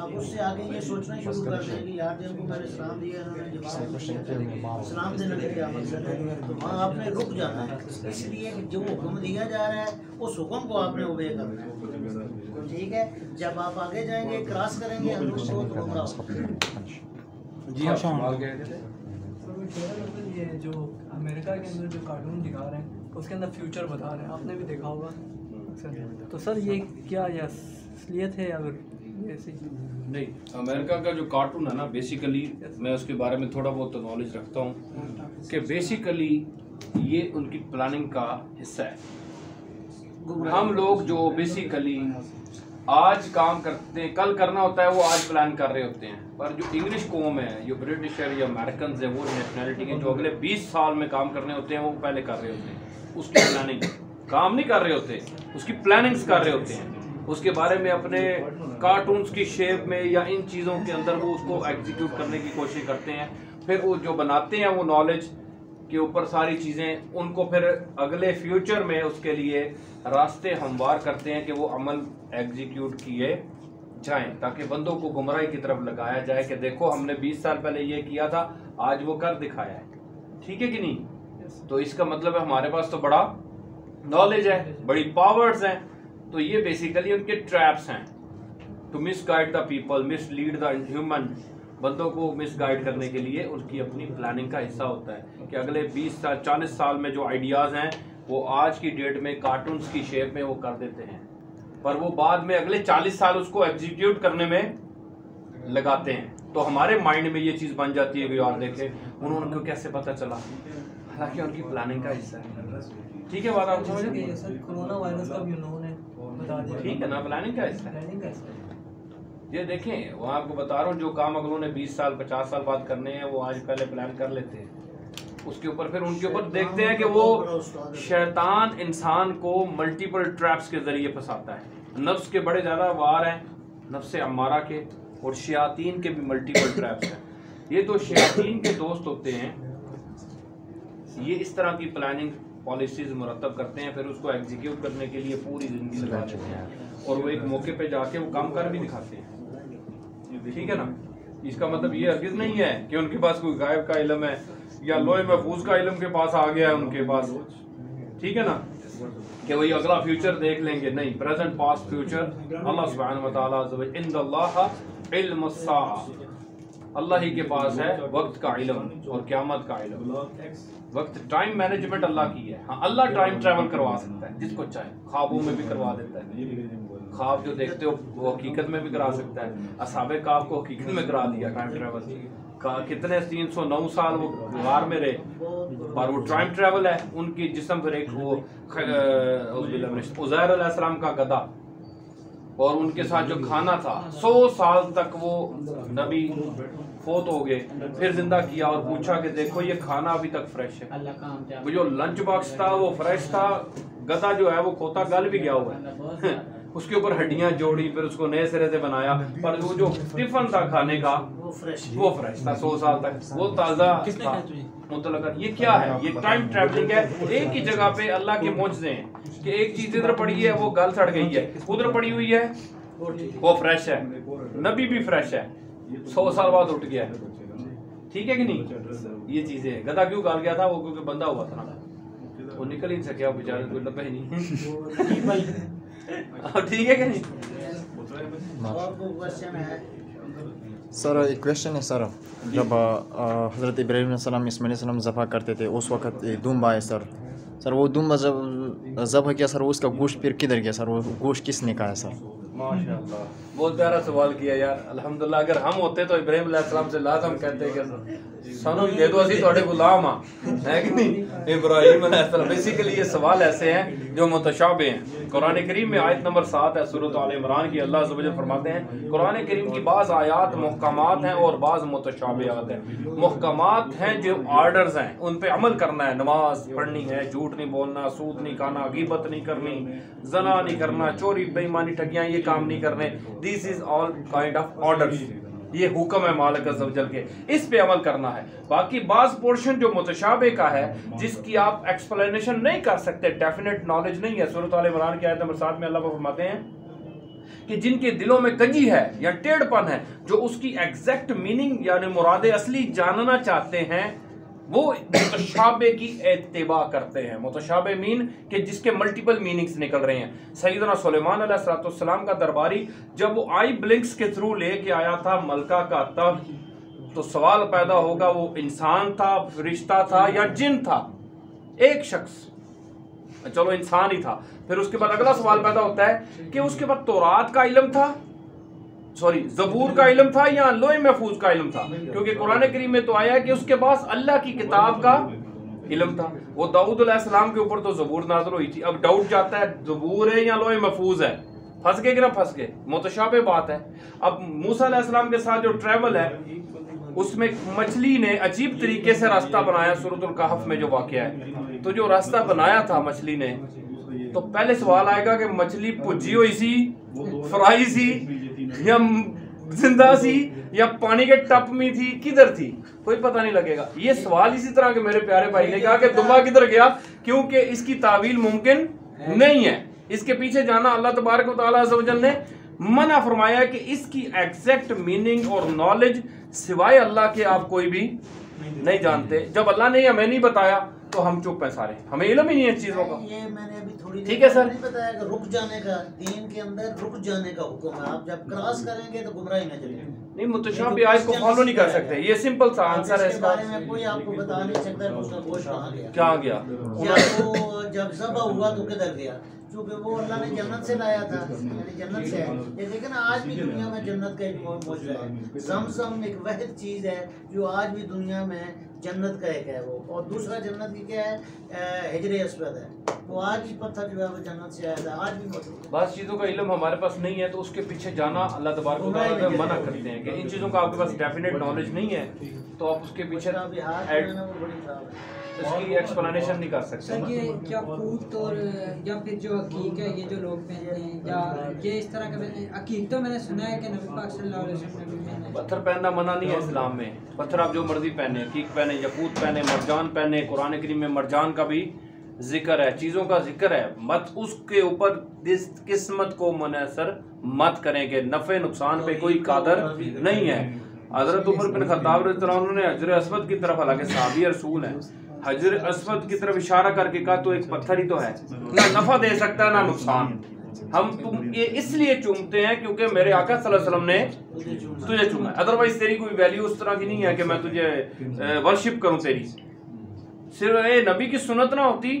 आप उससे आगे ये सोचना शुरू कर दें कि यार जिनको मैंने इस्लाम दिया इन्होंने जवाब दिया, इस्लाम देने का क्या मकसद है, तो वहाँ आपने रुक जाना है, इसलिए कि जो हुक्म दिया जा रहा है उस हुक्म को आपने ओबे करना है, ठीक है। जब आप आगे जाएंगे, क्रॉस करेंगे, हम लोग को गुमराह जी हाँ, सवाल क्या है? ये जो अमेरिका के अंदर जो कार्टून दिखा रहे हैं उसके अंदर फ्यूचर बता रहे हैं, आपने भी देखा होगा सर, तो सर ये क्या ये असलियत है या फिर ऐसे नहीं? अमेरिका का जो कार्टून है ना, बेसिकली मैं उसके बारे में थोड़ा बहुत नॉलेज रखता हूँ कि बेसिकली ये उनकी प्लानिंग का हिस्सा है। हम लोग जो बेसिकली आज काम करते हैं, कल करना होता है, वो आज प्लान कर रहे होते हैं, पर जो इंग्लिश कौम है, जो ब्रिटिश है या अमेरिकन है, वो नेशनैलिटी के जो अगले 20 साल में काम करने होते हैं वो पहले कर रहे होते हैं। उसकी प्लानिंग, काम नहीं कर रहे होते, उसकी प्लानिंग्स कर रहे होते हैं, उसके बारे में अपने कार्टून्स की शेप में या इन चीज़ों के अंदर वो उसको एग्जीक्यूट करने की कोशिश करते हैं। फिर वो जो बनाते हैं वो नॉलेज के ऊपर सारी चीज़ें, उनको फिर अगले फ्यूचर में उसके लिए रास्ते हमवार करते हैं कि वो अमल एग्जीक्यूट किए जाएं, ताकि बंदों को गुमराही की तरफ लगाया जाए कि देखो हमने 20 साल पहले ये किया था, आज वो कर दिखाया है। ठीक है कि नहीं? तो इसका मतलब है हमारे पास तो बड़ा नॉलेज है, बड़ी पावर्स हैं। तो ये बेसिकली उनके ट्रैप्स हैं to misguide the people, mislead the human. बंदों को मिसगाइड करने के लिए उनकी अपनी प्लानिंग का हिस्सा होता है कि अगले 20 साल 40 साल में जो आइडियाज़ हैं वो आज की डेट में कार्टून्स की शेप में वो कर देते हैं, पर वो बाद में अगले 40 साल उसको एग्जीक्यूट करने में लगाते हैं। तो हमारे माइंड में ये चीज़ बन जाती है कि यार देखे उनको कैसे पता चला, हालांकि उनकी प्लानिंग का हिस्सा है। ठीक है बात आप समझ रहे हैं? सर कोरोना वायरस का भी उन्होंने बता दिया, ठीक है ना, प्लानिंग का हिस्सा है। ये देखें वो आपको बता रहा हूँ, जो काम अगर उन्होंने 20 साल 50 साल बाद करने हैं वो आज पहले प्लान कर लेते हैं, उसके ऊपर फिर उनके ऊपर देखते हैं कि वो शैतान इंसान को मल्टीपल ट्रैप्स के जरिए फंसाता है। नफ्स के बड़े ज़्यादा वार हैं, नफ्स अम्मारा के, और शयातीन के भी मल्टीपल ट्रैप्स हैं। ये तो शयातीन के दोस्त होते हैं, ये इस तरह की प्लानिंग पॉलिसीज मुरतब करते हैं, फिर उसको एग्जीक्यूट करने के लिए पूरी ज़िंदगी लगा देते हैं, और वो एक मौके पे जाके वो काम कर भी दिखाते हैं। ठीक है ना? इसका मतलब ये हरगिज़ नहीं है कि उनके पास कोई गायब का इल्म है या लोहे महफूज का इल्म के पास आ गया है उनके पास, ठीक है ना, कि वही अगला फ्यूचर देख लेंगे। नहीं, प्रेजेंट पास्ट फ्यूचर अल्लाह सुब्हानहू व तआला इंदल्लाह इल्म अस्साअ, अल्लाह ही के पास है वक्त का इल्म और क़यामत का इल्म। वक्त टाइम मैनेजमेंट अल्लाह की है। हाँ, अल्लाह टाइम ट्रैवल करवा सकता है जिसको चाहे, ख्वाबों में भी करवा देता है। ख्वाब जो देखते हो वो हकीकत में भी करा सकता है। असहाबे काफ को हकीकत में करा दिया टाइम ट्रैवल। कितने 309 साल वो गार में रहे, और वो टाइम ट्रैवल है। उनकी जिस्म पर एक वो उज़ैर अलैहिस्सलाम का गधा, और उनके साथ जो खाना था 100 साल तक वो नबी फोत हो गए, फिर जिंदा किया और पूछा कि देखो ये खाना अभी तक फ्रेश है। वो जो लंच बॉक्स था वो फ्रेश था, गधा जो है वो खोता गल भी गया हुआ है उसके ऊपर हड्डियां जोड़ी, फिर उसको नए सिरे से बनाया, पर वो जो टिफिन था खाने का वो फ्रेश था 100 साल तक, वो ताज़ा था मुतलका। ये क्या है? ये टाइम ट्रैवलिंग है। एक ही जगह पे अल्लाह के मौजज़े हैं कि एक चीज इधर पड़ी है वो गल सड़ गई है, उधर पड़ी हुई है वो फ्रेश है। नबी भी फ्रेश है, 100 साल बाद उठ गया है। ठीक है कि नहीं? ये चीजें गधा क्यों गाल गया था? वो क्योंकि बंधा हुआ था ना, वो निकल ही नहीं सके, बेचारे कोई लब्बे ही नहीं। ठीक है कि नहीं? सर एक क्वेश्चन है सर, जब हज़रत इब्राहीम अलैहिस्सलाम इस्माईल अलैहिस्सलाम ज़बह करते थे उस वक्त दुम्बा है सर वो दुम्बा जब ज़बह किया सर, उसका गोश्त फिर किधर गया सर? वो गोश्त किसने खाया सर? माशाअल्लाह, बहुत प्यारा सवाल किया यार। अल्हम्दुलिल्लाह, अगर हम होते तो इब्राहीम अलैहिस्सलाम से लाज़म कहते कि सानू दे दो, असी थोड़े गुलाम है कि नहीं। इब्राहीम अलैहिस्सलाम, बेसिकली ये सवाल ऐसे हैं जो मुतशाबे हैं। कुरान करीम में आयत नंबर 7 है सूरत आल इमरान की, अल्लाह सुब्हानहू व तआला फरमाते हैं कुरान करीम की बाज़ आयात मुहकमात हैं और बाज़ मुतशाबिहात हैं। मुहकमात हैं जो ऑर्डर्स हैं, उन पे अमल करना है, नमाज पढ़नी है, झूठ नहीं बोलना, सूद नहीं खाना, गीबत नहीं करनी, जना नहीं करना, चोरी बेईमानी ठगियाँ ये काम नहीं करने। This is all kind of orders, ये हुक्म है मालिक अज़्ज़ व जल के, इस पे अमल करना है। बाकी बाज़ पोर्शन जो मुतशाबे का है, जिसकी आप एक्सप्लेनेशन नहीं कर सकते, डेफिनेट नॉलेज नहीं है। सूरत आल इमरान की आयत नंबर 7 में अल्लाह फरमाते हैं कि जिनके दिलों में कजी है या टेढ़पन है, जो उसकी एग्जैक्ट मीनिंग यानी मुराद असली जानना चाहते हैं, वो मुतशाबे की इत्तिबा करते हैं। मुतशाबे मीन कि जिसके मल्टीपल मीनिंग्स निकल रहे हैं। सैयदना सुलेमान अलैहिस्सलाम का दरबारी जब वो आई ब्लिंक्स के थ्रू लेके आया था मलका का तख्त, तो सवाल पैदा होगा वो इंसान था, फरिश्ता था या जिन था? एक शख्स, चलो इंसान ही था। फिर उसके बाद अगला सवाल पैदा होता है कि उसके बाद तौरात का इल्म था, सॉरी ज़बूर का इल्म था या लोहे महफूज का इल्म था? क्योंकि कुरान करीम में तो आया है कि उसके पास अल्लाह की किताब का इल्म था। वो दाऊद अलैहिस्सलाम के ऊपर तो ज़बूर नाज़िल हुई थी। अब डाउट जाता है ज़बूर है या लोहे महफूज है, फंस गए कि ना फंस गए, मुतशाबे बात है। अब मूसा अलैहिस्सलाम के साथ जो ट्रैवल है उसमें मछली ने अजीब तरीके से रास्ता बनाया। सूरतुल कहफ में जो वाक़या है, तो जो रास्ता बनाया था मछली ने, तो पहले सवाल आएगा कि मछली भुजी हुई सी, फ्राई सी, या जिंदा सी, या पानी के टप में थी, किधर थी? कोई पता नहीं लगेगा। ये सवाल इसी तरह के मेरे प्यारे भाई ने कहा कि दुम्बा किधर गया, क्योंकि इसकी तावील मुमकिन नहीं है। इसके पीछे जाना अल्लाह तबारक व तआला अज़्ज़ व जल ने मना फरमाया कि इसकी एग्जैक्ट मीनिंग और नॉलेज सिवाय अल्लाह के आप कोई भी नहीं जानते। जब अल्लाह ने हमें नहीं बताया तो हम चुप हैं सारे, हमें इल्म ही नहीं है चीज़ों का। ये मैंने अभी थोड़ी ठीक है सर, नहीं बताया कि रुक जाने का, दीन के अंदर रुक जाने का हुक्म है। आप जब क्रॉस करेंगे तो गुमराही में चलेंगे। नहीं, मुतशाबिह आयत को फॉलो नहीं कर सकते, ये सिंपल सा आंसर है इसका। बारे में कोई आपको बता नहीं सकता कि उसका गोश्त कहाँ गया, क्या गया, या वो जब ज़बह हुआ तो किधर गया, क्योंकि वो अल्लाह ने जन्नत से लाया था, यानी जन्नत से है। ये देखें ना, आज भी दुनिया में जन्नत का एक मौजूद है। ज़मज़म एक वह चीज़ है जो आज भी दुनिया में जन्नत का एक है वो। और दूसरा जन्नत की क्या है, हिजर अस्वद है, वो आज भी पत्थर जो है वो जन्नत से आया था, आज भी मौजूद है। बस चीज़ों का इल्म हमारे पास नहीं है तो उसके पीछे जाना अल्लाह तबारक व तआला मना करते हैं कि इन चीज़ों का आपके पास डेफिनेट नॉलेज नहीं है तो आप उसके पीछे उसकी एक्सप्लेनेशन नहीं कर सकते। सर ये क्या पूत और या फिर जो अकीक है, ये जो लोग पहनते हैं, या ये इस तरह का अकीक तो मैंने सुना है कि नबी पाक सल्लल्लाहु अलैहि वसल्लम ने पत्थर पहनना मना नहीं है इस्लाम में। पत्थर आप जो मर्जी पहने, अकीक पहने, यकूत पहने, मरजान पहने, कुरान करीम में मरजान का भी जिक्र है, चीज़ों का जिक्र है। मत उसके ऊपर किस्मत को मुनहसर मत करें कि नफ़े नुकसान पे कोई कादर नहीं है। हज़रत उमर बिन खत्ताब रज़ियल्लाहु अन्हु ने हजर अस्वद की तरफ, हालांकि सहाबी रसूल हैं, हजर अस्वद की तरफ इशारा करके कहा तो एक पत्थर ही तो है, ना नफ़ा दे सकता है ना नुकसान। हम तुम ये इसलिए चूमते हैं क्योंकि मेरे आका सल्लल्लाहु अलैहि वसल्लम ने तुझे चूमा है, अदरवाइज तेरी कोई वैल्यू उस तरह की नहीं है कि मैं तुझे वर्शिप करूं तेरी। सिर्फ ये नबी की सुन्नत ना होती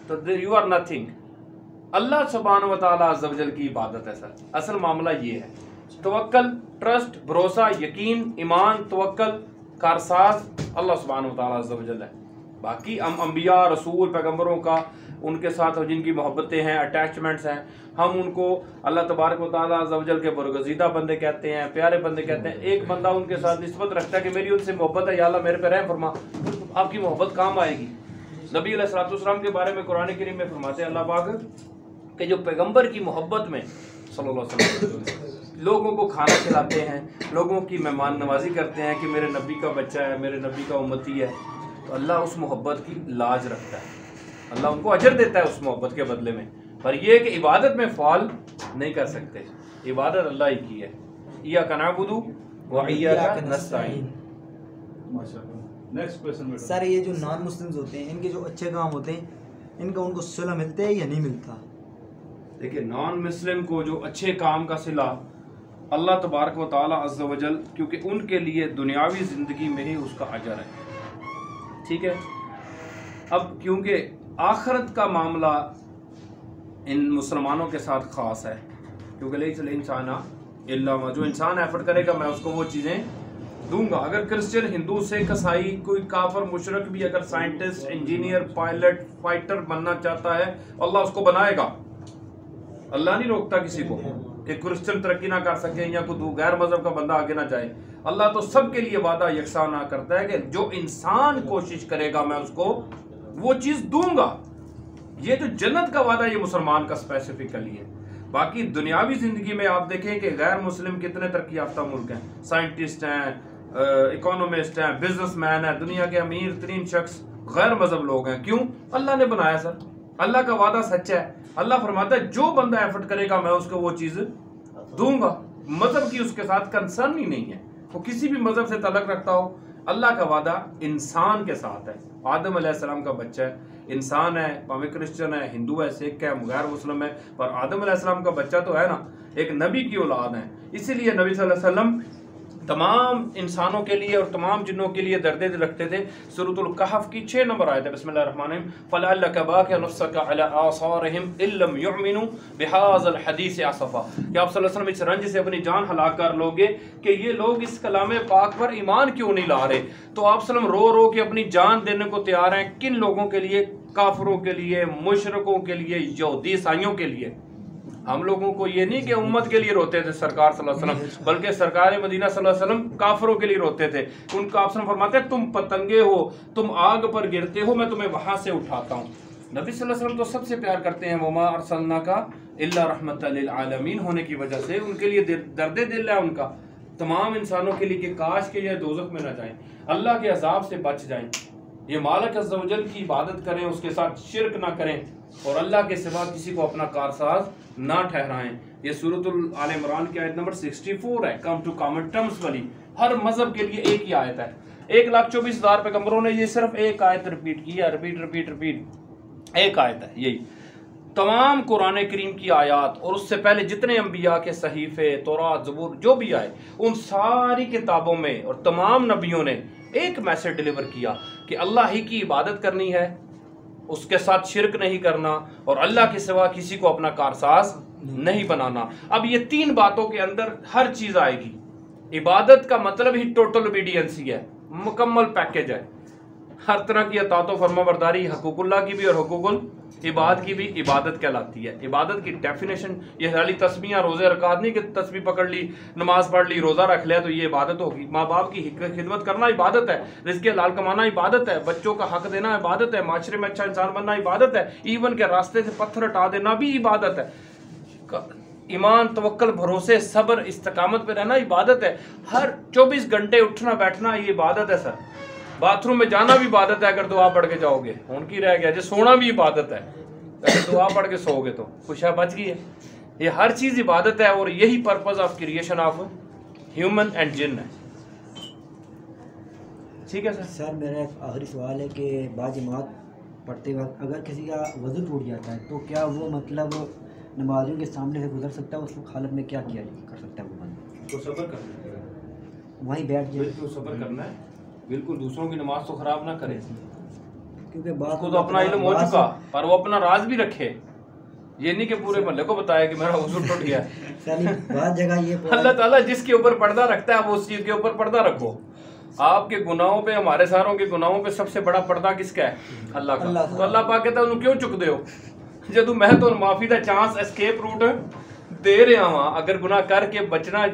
तो यू आर नथिंग। अल्लाह सुब्हानहू व तआला अज़्ज़ व जल की इबादत है सर, असल मामला ये है। तवक्कल, ट्रस्ट, भरोसा, यकीन, ईमान, तवक्कल, कारसाज अल्लाह सुब्हानहू व तआला अज़्ज़ व जल है। बाकी हम अंबिया, रसूल, पैगम्बरों का, उनके साथ जिनकी मोहब्बतें हैं, अटैचमेंट्स हैं, हम उनको अल्लाह तबारक व तआला अज़्ज़ व जल के बरगज़ीदा बंदे कहते हैं, प्यारे बंदे कहते हैं। एक बंदा उनके साथ निस्बत रखता है कि मेरी उनसे मोहब्बत है, या अल्लाह मेरे पे रहम फरमा, आपकी मोहब्बत काम आएगी। नबी अलैहिस्सलाम के बारे में कुरान करीम में फरमाते हैं अल्लाह पाक कि जो पैगम्बर की मोहब्बत में सल्लल्लाहु अलैहि वसल्लम लोगों को खाना खिलाते हैं, लोगों की मेहमान नवाजी करते हैं कि मेरे नबी का बच्चा है, मेरे नबी का उम्मती है, तो अल्लाह उस मोहब्बत की लाज रखता है, अल्लाह उनको अजर देता है उस मोहब्बत के बदले में। पर यह कि इबादत में फॉल नहीं कर सकते, इबादत अल्लाह ही की है। इय्याका नअबुदु व इय्याका नस्तईन। नेक्स्ट क्वेश्चन सर, ये जो नॉन मुस्लिम्स होते हैं, इनके जो अच्छे काम होते हैं, इनका उनको सिला मिलता है या नहीं मिलता? देखिए, नॉन मुस्लिम को जो अच्छे काम का सिला अल्लाह तबारक व तआला अज़्ज़ व जल, क्योंकि उनके लिए दुनियावी ज़िंदगी में ही उसका अजर है, ठीक है। अब क्योंकि आखिरत का मामला इन मुसलमानों के साथ ख़ास है, क्योंकि लैसल इंसाना इल्ला मा, जो इंसान एफर्ट करेगा मैं उसको वो चीज़ें दूंगा। अगर क्रिश्चियन, हिंदू, सिख, ईसाई, कोई काफर, मुशरक भी अगर साइंटिस्ट, इंजीनियर, पायलट, फाइटर बनना चाहता है, अल्लाह उसको बनाएगा। अल्लाह नहीं रोकता किसी को कि क्रिश्चियन तरक्की ना कर सके या कोई गैर मजहब का बंदा आगे ना जाए। अल्लाह तो सबके लिए वादा यकसा ना करता है कि जो इंसान कोशिश करेगा मैं उसको वो चीज़ दूंगा। ये जो जन्नत का वादा ये मुसलमान का स्पेसिफिकली है। बाकी दुनियावी ज़िंदगी में आप देखें कि गैर मुस्लिम कितने तरक्की याफ्ता मुल्क हैं, साइंटिस्ट हैं, इकोनॉमिस्ट हैं, बिजनेसमैन हैं, दुनिया के अमीर तरीन शख्स गैर मजहब लोग हैं। क्यों? अल्लाह ने बनाया सर, अल्लाह का वादा सच्चा है। अल्लाह फरमाता है जो बंदा एफर्ट करेगा मैं उसको वो चीज़ दूंगा। मजहब की उसके साथ कंसर्न ही नहीं है, वो किसी भी मजहब से तलक रखता हो। अल्लाह का वादा इंसान के साथ है। आदम अलैहिस्सलाम का बच्चा है, इंसान है, भावे क्रिश्चियन है, हिंदू है, सिख है, गैर मुस्लिम है, पर आदम अलैहिस्सलाम का बच्चा तो है ना, एक नबी की औलाद है। इसीलिए नबी सल्लल्लाहु अलैहि वसल्लम तमाम इंसानों के लिए और तमाम जिन्नों के लिए दर्द रखते थे। सूरतुल कहफ की 6 नंबर आयत है, बिस्मिल्लाहिर्रहमानिर्रहीम, फलअल्लका बाक़िअन नफ्सका अला आसारिहिम इल्लम युमिनु बिहाज़ल हदीस असफा, कि आप सल्लल्लाहु अलैहि वसल्लम इस रंज से अपनी जान हलाक कर लोगे कि ये लोग इस कलाम पाक पर ईमान क्यों नहीं ला रहे। तो आप सल्लम रो रो के अपनी जान देने को तैयार हैं। किन लोगों के लिए? काफिरों के लिए, मुशरिकों के लिए, यहूदी ईसाइयों के लिए। हम लोगों को ये नहीं कि उम्मत के लिए रोते थे सरकार सल्लल्लाहु अलैहि वसल्लम, बल्कि सरकार मदीना सल्लल्लाहु अलैहि वसल्लम काफिरों के लिए रोते थे। उनका ऑप्शन फरमाते हैं तुम पतंगे हो, तुम आग पर गिरते हो, मैं तुम्हें वहां से उठाता हूँ। नबी सल्लल्लाहु अलैहि वसल्लम तो सबसे प्यार करते हैं, वमा अरसलनाका इल्ला रहमतल लिल आलमीन होने की वजह से उनके लिए दर्द दिल है उनका तमाम इंसानों के लिए कि काश के ये दोज़ख में न जाएं, अल्लाह के अजाब से बच जाएं, ये मालिक अज़्ज़ व जल की इबादत करें, उसके साथ शिर्क ना करें और अल्लाह के सिवा किसी को अपना कारसाज ना ठहराएं। ये सूरतुल आल इमरान की आयत नंबर 64 है, कम टू कॉमन टर्म्स वाली। हर मजहब के लिए एक ही आयत है। 1,24,000 पैगंबरों ने ये सिर्फ एक आयत रिपीट की है, रिपीट एक आयत है यही। तमाम कुरान करीम की आयत और उससे पहले जितने अंबिया के सहीफे, तौरात, ज़बूर जो भी आए, उन सारी किताबों में और तमाम नबियों ने एक मैसेज डिलीवर किया कि अल्लाह ही की इबादत करनी है, उसके साथ शिरक नहीं करना और अल्लाह के सिवा किसी को अपना कारसाज नहीं बनाना। अब ये 3 बातों के अंदर हर चीज़ आएगी। इबादत का मतलब ही टोटल ओबीडियंस ही है, मुकम्मल पैकेज है। हर तरह की अतातो फरमाबरदारी हकूकुल्लाह की भी और हकूकुल इबाद की भी इबादत कहलाती है। इबादत की डेफिनेशन ये खाली तस्बीहां रोज़े रकात नहीं कि तस्बीह पकड़ ली, नमाज पढ़ ली, रोज़ा रख लिया तो ये इबादत होगी। माँ बाप की खिदमत करना इबादत है, रिज़्क़ हलाल कमाना इबादत है, बच्चों का हक देना इबादत है, माशरे में अच्छा इंसान बनना इबादत है, इवन के रास्ते से पत्थर हटा देना भी इबादत है। ईमान, तवक्कल, भरोसे, सब्र, इस्तकामत पे रहना इबादत है। हर 24 घंटे उठना बैठना ये इबादत है सर। बाथरूम में जाना भी इबादत है अगर दुआ पढ़ के जाओगे, उनकी रह गया जो सोना भी इबादत है, अगर दुआ पढ़ के सोओगे तो खुशा बच गई है। ये हर चीज़ इबादत है और यही purpose of creation of human and जिन है। ठीक है सर। सर मेरा एक आखिरी सवाल है कि बाजमात पढ़ते वक्त अगर किसी का वज़ू टूट जाता है तो क्या वो मतलब नमाजियों के सामने से गुजर सकता है? उस हालत में क्या किया कर सकता है वो बंदा? तो सब्र करना है, वहीं बैठ जाए। बिल्कुल सब्र करना है, बिल्कुल दूसरों की नमाज तो खराब ना करे, क्योंकि बात को तो अपना इल्म हो चुका, पर वो अपना राज भी रखे। ये नहीं कि पूरे मोहल्ले को बताया कि मेरा वज़ू टूट गया। बहुत जगह ये अल्लाह ताला जिसके ऊपर पर्दा रखता है वो उस चीज के ऊपर पर्दा रखो। आपके गुनाहों पे, हमारे सारों के गुनाहों पे सबसे बड़ा पर्दा किसका है? अल्लाह का। तो अल्लाह पाक कहता है उन्हें क्यों चुकदे हो जदू मैं तो माफी का चांस एस्केप रूट दे रहा हूं। अगर गुनाह करके बचना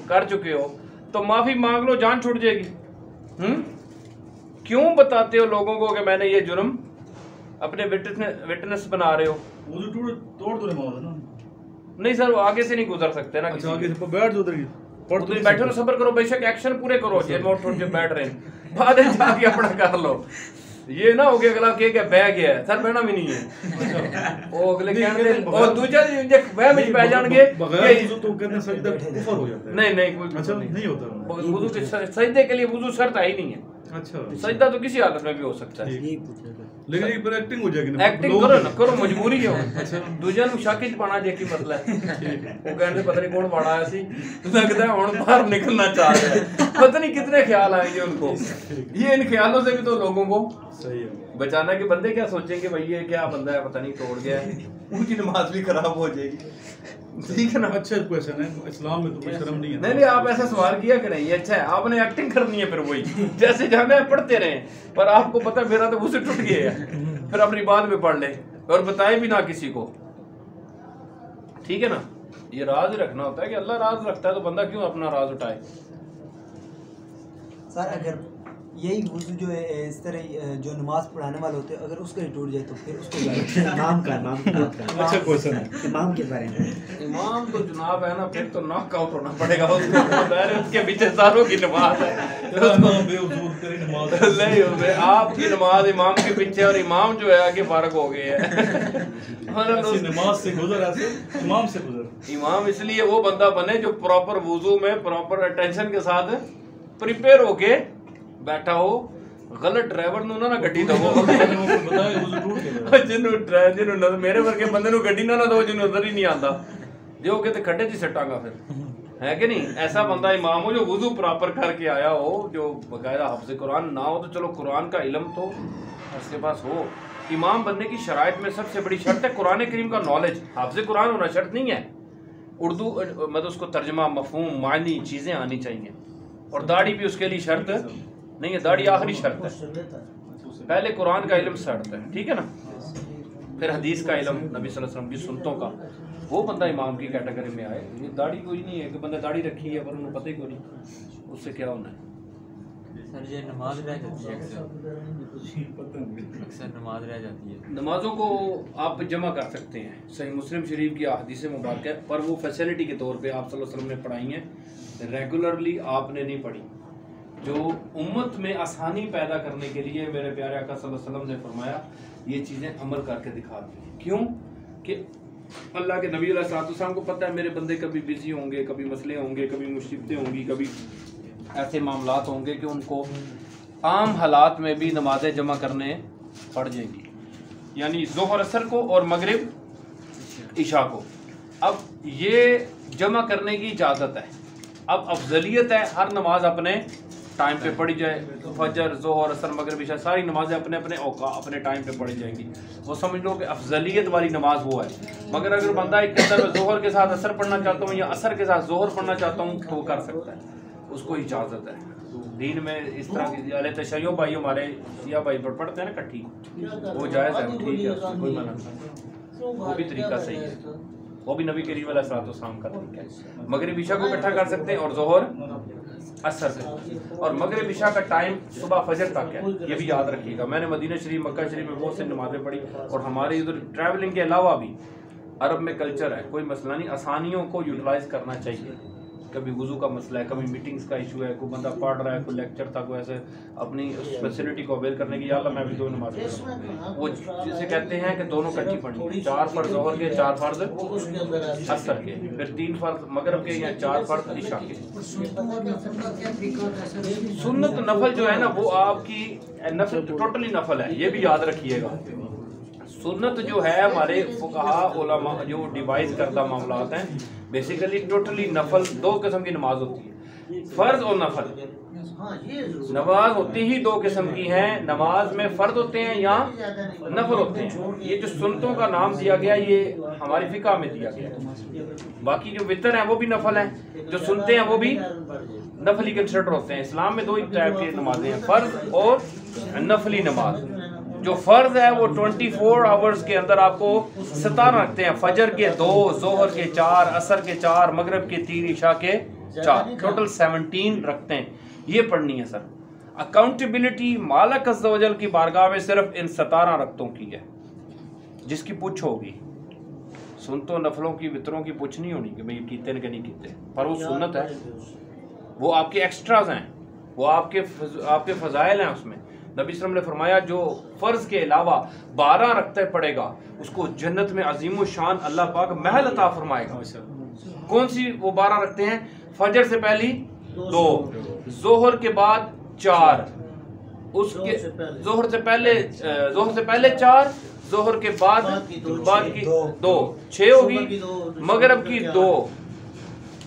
कर चुके हो तो माफी मांग लो, जान छूट जाएगी। क्यों बताते हो लोगों को कि मैंने ये जुर्म अपने विटनेस बना रहे हो? वो तोड़ दो ना। नहीं सर, वो आगे से नहीं गुजर सकते ना। अच्छा, आगे से बैठ दो उधर बैठो ना, सब्र करो, बेशक एक्शन पूरे करो। जेल में उठ जो बैठ रहे हैं बाद में जाके अपना कर लो। ये ना हो गया अगला के बह गया है सर, बहना भी नहीं है वो अगले कहने और दूसरा जे वह में पै जाएंगे वुजू तो कहते हैं सजदा कुफर हो जाता है। नहीं कोई अच्छा नहीं होता वुजू के सजदे के लिए वुजू शर्त ही नहीं है। अच्छा, सजदा तो किसी हालत में भी हो सकता है, लेकिन एक बार एक्टिंग हो जाएगी ना, एक्टिंग करो ना, करो मजबूरी है। दूजा नु शाकिज पाना जे की मतलब है वो कहने पता नहीं कौन पढ़ाया सी, लगता है हुन बाहर निकलना चाह रहा है, पता नहीं कितने ख्याल आएंगे उनको। ये इन ख्यालों से भी तो लोगों को सही है बचाना कि बंदे क्या सोचेंगे भाई ये क्या बंदा है पता नहीं तोड़ गया है, उनकी नमाज भी खराब हो जाएगी। ठीक है ना। अच्छा क्वेश्चन है, इस्लाम में तो कोई शर्म नहीं है। नहीं आप ऐसा सवाल किया करें, ये अच्छा है, आपने एक्टिंग करनी है फिर वही जैसे जाना है पढ़ते रहे, पर आपको पता है मेरा तो उसे टूट गया है, फिर अपनी बात में पढ़ ले और बताए भी ना किसी को। ठीक है ना। ये राज रखना होता है कि अल्लाह राज रखता है तो बंदा क्यों अपना राज उठाए। सर अगर यही वुज़ू जो है इस तरह जो नमाज पढ़ाने वाले होते हैं अगर उसका ही टूट जाए तो फिर उसको इमाम की बात कर। अच्छा क्वेश्चन है इमाम के बारे में। इमाम तो जनाब है ना, फिर तो नॉकआउट होना पड़ेगा उसके पीछे सारों की नमाज है। नहीं आपकी नमाज इमाम के पीछे और इमाम जो है आगे फर्क हो गए है। नमाज से गुजर ऐसे इमाम से गुजर। इमाम इसलिए वो बंदा बने जो प्रॉपर वुजू में प्रॉपर अटेंशन के साथ प्रिपेयर होके बैठा हो। गलत ड्राइवर नु ना गड्डी दवो जिन्हों मेरे वर्गे बंदे नु गड्डी ना दो जिन्हों नजर ही नहीं आता जो कि खड्डे च सटांगा फिर, है कि नहीं। ऐसा बंदा इमाम हो जो वुजू प्रॉपर करके आया हो, जो बकायदा हाफ़िज़ कुरान ना हो तो चलो कुरान का इल्म तो उसके पास हो। इमाम बनने की शराइत में सबसे बड़ी शर्त है कुरान करीम का नॉलेज। हाफ़िज़ कुरान होना शर्त नहीं है, उर्दू मतलब उसको तर्जमा मफ़हूम मानी चीज़ें आनी चाहिए, और दाढ़ी भी उसके लिए शर्त नहीं है, दाढ़ी आखिरी शर्त है। पहले कुरान का इल्म शर्त है, ठीक है ना, फिर हदीस का इल्म, नबी सल्लल्लाहु अलैहि वसल्लम की सुन्नतों का, वो बंदा इमाम की कैटेगरी में आए। ये दाढ़ी कोई नहीं है कि बंदा दाढ़ी रखी है पर उन्हें पता ही कोई नहीं उससे क्या होना है। सर ये नमाज रह जाती है अक्सर नमाज रह जाती है। नमाजों को आप जमा कर सकते हैं, सही मुस्लिम शरीफ की हदीस मुबारक है, पर वो फैसिलिटी के तौर पे आप सल्लल्लाहु अलैहि वसल्लम ने पढ़ाई हैं, रेगुलरली आपने नहीं पढ़ी। जो उम्मत में आसानी पैदा करने के लिए मेरे प्यारे आका सल्लल्लाहु अलैहि वसल्लम ने फरमाया ये चीज़ें अमल करके दिखा दी। क्यों कि अल्लाह के नबी अलैहिस्सलाम को पता है मेरे बंदे कभी बिजी होंगे, कभी मसले होंगे, कभी मुसीबतें होंगी, कभी ऐसे मामलात होंगे कि उनको आम हालात में भी नमाज़ें जमा करने पड़ जाएंगी, यानी ज़ोहर असर को और मगरिब इशा को। अब ये जमा करने की इजाज़त है। अब अफजलियत है हर नमाज अपने टाइम पे पढ़ी जाए, फजर ज़ोहर असर मगरिब इशा सारी नमाजें अपने अपने अपने टाइम पे पढ़ी जाएंगी। वो समझ लो कि अफजलियत वाली नमाज वो है। मगर अगर बंदा एक कहता है ज़ोहर के साथ असर पढ़ना चाहता हूँ या असर के साथ ज़ोहर पढ़ना चाहता हूँ तो वो कर सकता है, उसको इजाज़त है। दीन में इस तरह की अहले तशय्युअ भाई हमारे शिया भाई पर पढ़ते हैं ना इकट्ठी, वो जायज़ है, ठीक है, उसमें कोई मना नहीं, वो भी तरीका सही है, वो भी नबी करीम अलैहिस्सलाम का तरीका है। मगरिब इशा को इकट्ठा कर सकते हैं और ज़ोहर असर से, और मगरिब इशा का टाइम सुबह फजर तक है, ये भी याद रखिएगा। मैंने मदीना शरीफ मक्का शरीफ में बहुत से नमाज़ें पढ़ी, और हमारे इधर ट्रैवलिंग के अलावा भी अरब में कल्चर है, कोई मसला नहीं, आसानियों को यूटिलाइज करना चाहिए। कभी वुज़ू का मसला है, कभी मीटिंग्स का इशू है, कोई बंदा पढ़ रहा है, कोई लेक्चर था, कोई ऐसे अपनी उस फैसिलिटी को अवेल करने की, या अल्लाह मैं भी दो नमाज़ पढ़ूं, वो जिसे कहते हैं कि दोनों इकट्ठी पढ़नी, 4 फ़र्ज़ ज़ोहर के, 4 फ़र्ज़ असर के, फिर 3 फ़र्ज़ मगरिब के या 4 फ़र्ज़ इशा के। सुन्नत नफल जो है ना वो आपकी नफल टोटली नफल है, ये भी याद रखिएगा। सुन्नत जो है हमारे फुक़हा उलमा जो डिवाइस करदा मामलात हैं, बेसिकली टोटली नफल 2 किस्म की नमाज होती है, फ़र्ज और नफल। नमाज होती ही 2 किस्म की हैं, नमाज में फ़र्ज होते हैं या नफल होते हैं। ये जो सुन्नतों का नाम दिया गया ये हमारी फ़िक़्ह में दिया गया है। बाकी जो वितर हैं वो भी नफल हैं, जो सुनते हैं वो भी नफली कंसिडर होते हैं। इस्लाम में 2 ही टाइप की नमाजें हैं, फ़र्ज और नफली नमाज। जो फ़र्ज है वो 24 आवर्स के अंदर आपको 17 रखते हैं, फजर के 2, ज़ोहर के 4, असर के 4, मगरिब के 3, इशा के 4, टोटल 17 रखते हैं। ये पढ़नी है सर। अकाउंटेबिलिटी मालिक अज़्ज़ व जल की बारगाह में सिर्फ इन 17 रक्तों की है, जिसकी पूछ होगी। सुन्नतों नफलों की वितरों की पूछ नहीं होनी कि भाई कीते न कि नहीं कीते, पर वो सुन्नत है, वो आपके एक्स्ट्राज हैं, वो आपके फ़ज़ाइल हैं। उसमें नबी सल्लल्लाहु अलैहि वसल्लम ने फरमाया जो फ़र्ज़ के अलावा 12 रखते पड़ेगा उसको जन्नत में अजीम शान अल्लाह पाक महल अता फरमाएगा। कौन सी वो 12 रखते हैं? फजर से पहली 2, जोहर के बाद 4, उसके जोहर से पहले 4, जोहर के बाद की 2, 6 होगी, मगरिब की 2,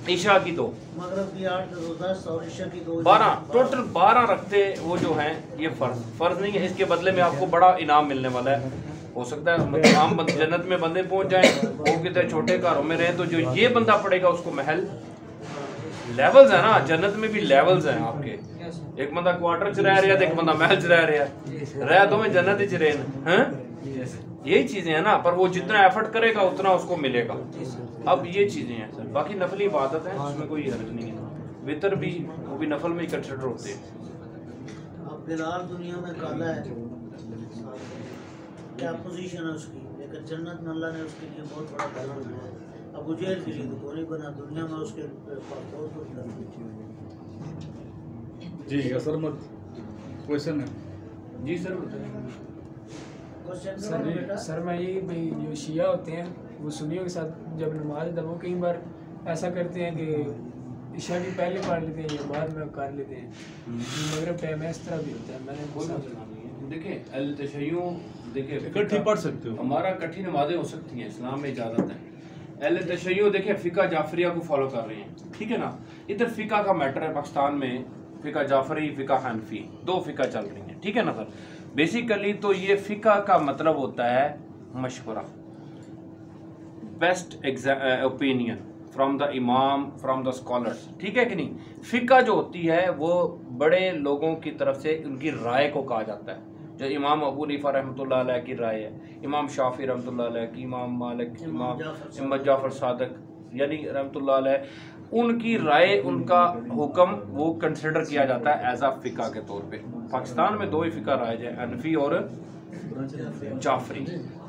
ईशा की 2, मगरिब की 8, 10 और ईशा की 2, 12, टोटल 12 रखते वो जो हैं ये फ़र्ज नहीं है। इसके बदले में आपको बड़ा इनाम मिलने वाला है। हो सकता है आम जन्नत में बंदे पहुंच जाएं, वो कितने छोटे घरों में रहे, तो जो ये बंदा पड़ेगा उसको महल, लेवल्स है ना, जन्नत में भी लेवल्स हैं आपके। एक बंदा क्वार्टर च रह रहा है, एक बंदा महल च रह दो में जन्नत च रहे हैं, यही चीजें हैं ना। पर वो जितना एफर्ट करेगा उतना उसको मिलेगा। अब ये चीजें हैं सर, बाकी नफली इबादत है, उसमें कोई हर्ज नहीं है। वितर भी वो भी नफल में ही कंसिडर होते हैं। अब बिलाल दुनिया में काला है, क्या पोजीशन है उसकी, लेकिन जन्नत में अल्लाह ने उसके लिए बहुत बड़ा घर बनाया है। अब उजैर के लिए तो कोई बना, दुनिया में उसके बहुत कुछ जी असर मत क्वेश्चन है जी सर। सर मैं यही भाई जो शिया होते हैं वो सुन्नियों के साथ जब नमाज है वो कई बार ऐसा करते हैं कि इशा की पहले पढ़ लेते हैं या बाद में कर लेते हैं, मगरिब टाइम इस तरह भी होता है। मैंने देखिए अहले तशय्युअ देखिए इकट्ठी पढ़ सकते हो, हमारा इकट्ठी नमाजें हो सकती हैं, इस्लाम में इजाज़त है। अहले तशय्युअ देखिए फ़िक़्ह जाफरिया को फॉलो कर रहे हैं, ठीक है ना। इधर फ़िक़्ह का मैटर है, पाकिस्तान में फ़िक़्ह जाफरी, फ़िक़्ह हनफी, 2 फ़िक़्ह चल रही हैं, ठीक है ना सर। बेसिकली तो ये फ़िक़्ह का मतलब होता है मशवरा, बेस्ट ओपिनियन फ्रॉम द इमाम, फ्रॉम द स्कॉलर्स, ठीक है कि नहीं। फ़िक़्ह जो होती है वो बड़े लोगों की तरफ से उनकी राय को कहा जाता है। जो इमाम अबू हनीफा रहमतुल्लाह अलैह की राय है, इमाम शाफी रहमतुल्लाह अलैह की, इमाम मालिक, इमाम जाफ़र सादिक यानी रहमतुल्लाह अलैह, उनकी राय, उनका हुक्म वो कंसिडर किया जाता है एज आ फ़िक़्ह के तौर पे। पाकिस्तान में 2 ही फ़िक़्ह राइज है, हनफी और जाफरी।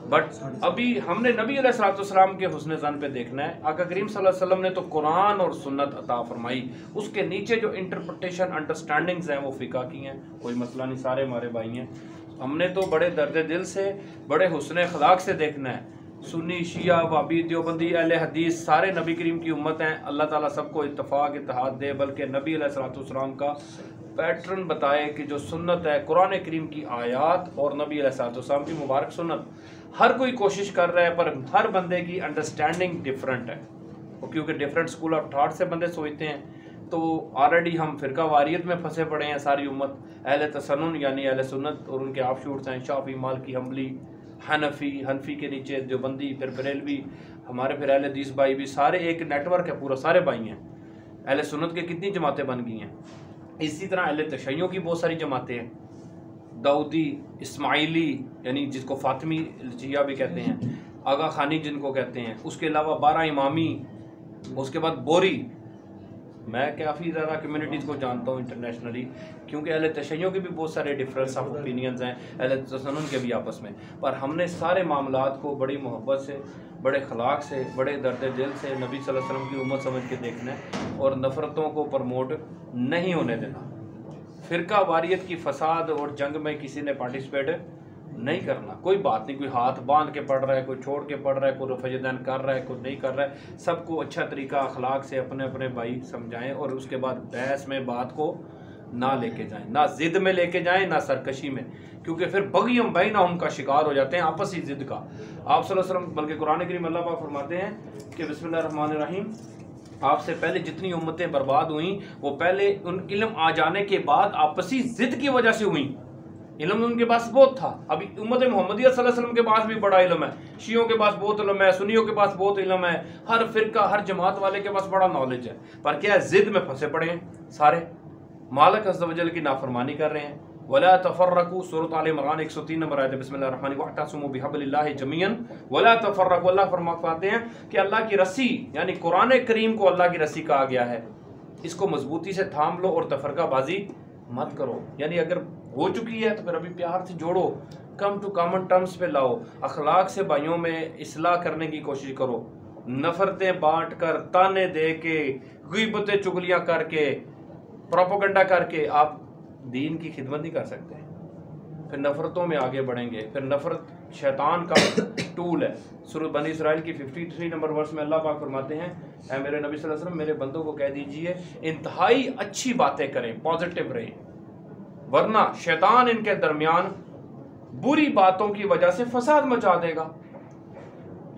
बट अभी हमने नबी अलैहिस्सलाम के हुस्न ज़न पे देखना है। आका करीम सल्लल्लाहु अलैहि वसल्लम ने तो कुरान और सुन्नत अता फरमाई, उसके नीचे जो इंटरप्रिटेशन अंडरस्टैंडिंग्स हैं वो फ़िक़्ह की हैं, कोई मसला नहीं, सारे हमारे भाई हैं। हमने तो बड़े दर्द दिल से, बड़े हुस्न अखलाक से देखना है। सुन्नी, शिया, वाबी, देवबंदी, अहले हदीस सारे नबी करीम की उम्मत हैं। अल्लाह ताला सबको इत्तफाक इत्तेहाद दे, बल्कि नबी अलैहिस्सलाम का पैटर्न बताए कि जो सुन्नत है कुरान करीम की आयात और नबी अलैहिस्सलाम की मुबारक सुन्नत, हर कोई कोशिश कर रहा है पर हर बंदे की अंडरस्टैंडिंग डिफरेंट है। क्योंकि डिफरेंट स्कूल ऑफ थॉट से बंदे सोचते हैं, तो ऑलरेडी हम फ़िरका वारियत में फंसे पड़े हैं सारी उम्मत। अहले तसन्नुन यानी अहले सुन्नत और उनके ऑफशूट्स हैं शाफी, मालिकी, हम्बली, हनफी के नीचे देवबंदी, फिर बरेलवी, हमारे फिर अहले हदीस भाई भी, सारे एक नेटवर्क है पूरा, सारे भाई हैं। अहले सुन्नत के कितनी जमातें बन गई हैं। इसी तरह अहले तशय्युं की बहुत सारी जमातें हैं, दाऊदी, इस्माइली यानी जिसको फातिमी जिया भी कहते हैं, आगा खानी जिनको कहते हैं, उसके अलावा 12 इमामी, उसके बाद बोरी। मैं काफ़ी ज़्यादा कम्युनिटीज़ को जानता हूँ इंटरनेशनली, क्योंकि अहले तशय्युं के भी बहुत सारे डिफरेंस ऑफ ओपिनियंस हैं, अहले तसन्नुन के भी आपस में। पर हमने सारे मामलात को बड़ी मोहब्बत से, बड़े खलाक से, बड़े दर्द दिल से नबी सल्लल्लाहु अलैहि वसल्लम की उम्मत समझ के देखना है और नफ़रतों को प्रमोट नहीं होने देना। फ़िरका वारियत की फसाद और जंग में किसी ने पार्टिसिपेट नहीं करना। कोई बात नहीं, कोई हाथ बांध के पढ़ रहा है, कोई छोड़ के पढ़ रहा है, कोई रफ़जदैन कर रहा है, कोई नहीं कर रहा है। सबको अच्छा तरीका अखलाक से अपने अपने भाई समझाएं और उसके बाद बहस में बात को ना लेके जाएं, ना ज़िद में लेके जाएं, ना सरकशी में, क्योंकि फिर बग़ियम बैनहुम का शिकार हो जाते हैं, आपसी ज़िद का। आप सल्लल्लाहु अलैहि वसल्लम बल्कि कुरान करीम अल्लाह पाक फरमाते हैं कि बिस्मिल्लाहिर्रहमानिर्रहीम, आपसे पहले जितनी उम्मतें बर्बाद हुई वो पहले उन इल्म आ जाने के बाद आपसी ज़िद की वजह से हुई। इल्म उनके पास बहुत था। अभी उम्मत मोहम्मदिया सल्लल्लाहु अलैहि वसल्लम के पास भी बड़ा इल्म है, शियों के पास बहुत इल्म है, सुन्नियों के पास बहुत इल्म है, हर फिरका हर जमात वाले के पास बड़ा नॉलेज है। पर क्या है, ज़िद में फंसे पड़े हैं सारे, मालिक अज़्ज़ व जल की नाफरमानी कर रहे हैं। वला तफर्रकू, सूरत आल इमरान 103 नंबर आयत, बिस्मिल्लाहिर्रहमानिर्रहीम, वअतसिमू बिहब्लिल्लाहि जमीअन वला तफर्रकू। अल्लाह फरमाते हैं कि अल्लाह की रस्सी यानी कुरान करीम को अल्लाह की रस्सी कहा गया है, इसको मजबूती से थाम लो और तफरकाबाजी मत करो। यानी अगर हो चुकी है तो फिर अभी प्यार से जोड़ो, कम टू कॉमन टर्म्स पे लाओ, अखलाक से भाइयों में इस्लाह करने की कोशिश करो। नफरतें बांट कर, ताने दे के, ग़ीबतें चुगलियाँ करके, प्रोपोगंडा करके आप दीन की खिदमत नहीं कर सकते। फिर नफ़रतों में आगे बढ़ेंगे। फिर नफ़रत शैतान का टूल है। सूरत बनी इसराइल की 53 नंबर वर्स में अल्लाह पाक फरमाते हैं, ऐ मेरे नबी सल्लल्लाहु अलैहि वसल्लम मेरे बंदों को कह दीजिए इंतहाई अच्छी बातें करें, पॉजिटिव रहें, वरना शैतान इनके दरमियान बुरी बातों की वजह से फसाद मचा देगा।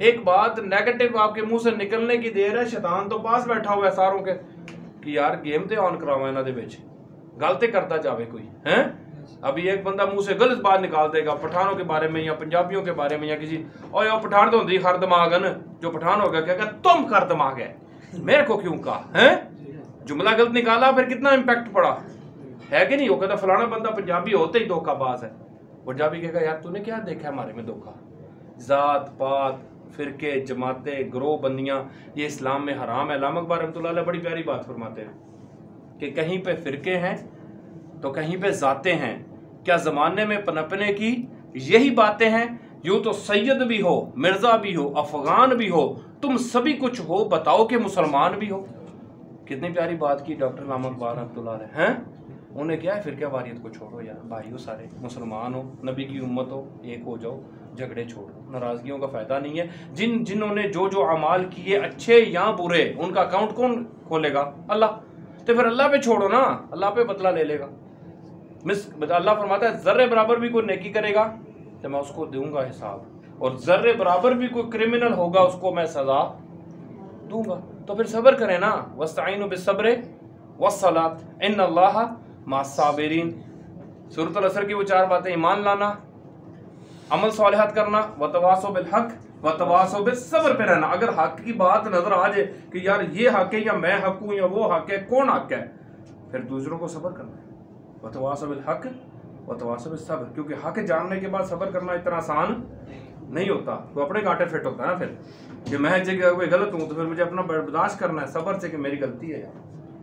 एक बात नेगेटिव आपके मुंह से निकलने की देर है, शैतान तो पास बैठा हुआ है सारों के कि यार गेम ते ऑन करावा इन्हां दे विच, गलते करता जावे कोई हैं। अभी एक बंदा मुंह से गलत बात निकाल देगा पठानों के बारे में या पंजाबियों के बारे में या किसी, और यार पठान तो होंदी हर दिमाग है, जो पठान हो गया क्या तुम कर दिमाग है, मेरे को क्यों कहा है, जुमला गलत निकाला फिर कितना इम्पैक्ट पड़ा है कि नहीं। वो कहता फलाना बंदा पंजाबी होते ही धोखाबाज है, पंजाबी कहेगा यार तूने क्या देखा है हमारे में धोखा। जात पात, फिरके, जमातें, ग्रोह बंदियां, ये इस्लाम में हराम है। अल्लामा इकबाल रहमतुल्लाह अलैह बड़ी प्यारी बात फरमाते हैं कि कहीं पे फिरके हैं तो कहीं पे जाते हैं, क्या ज़माने में पनपने की यही बातें हैं। यूँ तो सैयद भी हो, मिर्ज़ा भी हो, अफ़गान भी हो, तुम सभी कुछ हो, बताओ कि मुसलमान भी हो। कितनी प्यारी बात की डॉक्टर अल्लामा इकबाल रहमतुल्लाह अलैह हैं। उन्हें क्या है, फिर क्या वारियत को छोड़ो यार, भाई हो सारे, मुसलमान हो, नबी की उम्मत हो, एक हो जाओ, झगड़े छोड़ो, नाराज़गियों का फ़ायदा नहीं है। जिन्होंने जो जो अमाल किए अच्छे या बुरे, उनका अकाउंट कौन खोलेगा? अल्लाह। तो फिर अल्लाह पे छोड़ो ना, अल्लाह पे बदला ले लेगा। अल्लाह फरमाता है ज़र्रे बराबर भी कोई नेकी करेगा तो मैं उसको दूंगा हिसाब, और ज़र्रे बराबर भी कोई क्रिमिनल होगा उसको मैं सज़ा दूंगा। तो फिर सब्र करें ना, वस्तईनु बिस्सब्र वस्सलात इन्नल्लाहा मास्साबिरीन। सूरत अल-असर की वो 4 बातें, ईमान लाना, अमल सालिहात करना, वतवासो बिल हक वतवासो बिस सब्र पे रहना। अगर हक की बात नजर आ जाए कि यार ये हक है या मैं हक हूँ या वो हक है, कौन हक है, फिर दूसरों को सब्र करना है। वतवासो बिल हक वतवासो बिस सब्र, क्योंकि हक जानने के बाद सब्र करना इतना आसान नहीं होता। तो अपने कांटे फिट होता है ना फिर कि मैं जगह कोई गलत हूँ तो फिर मुझे अपना बर्दाश्त करना है सब्र से कि मेरी गलती है यार,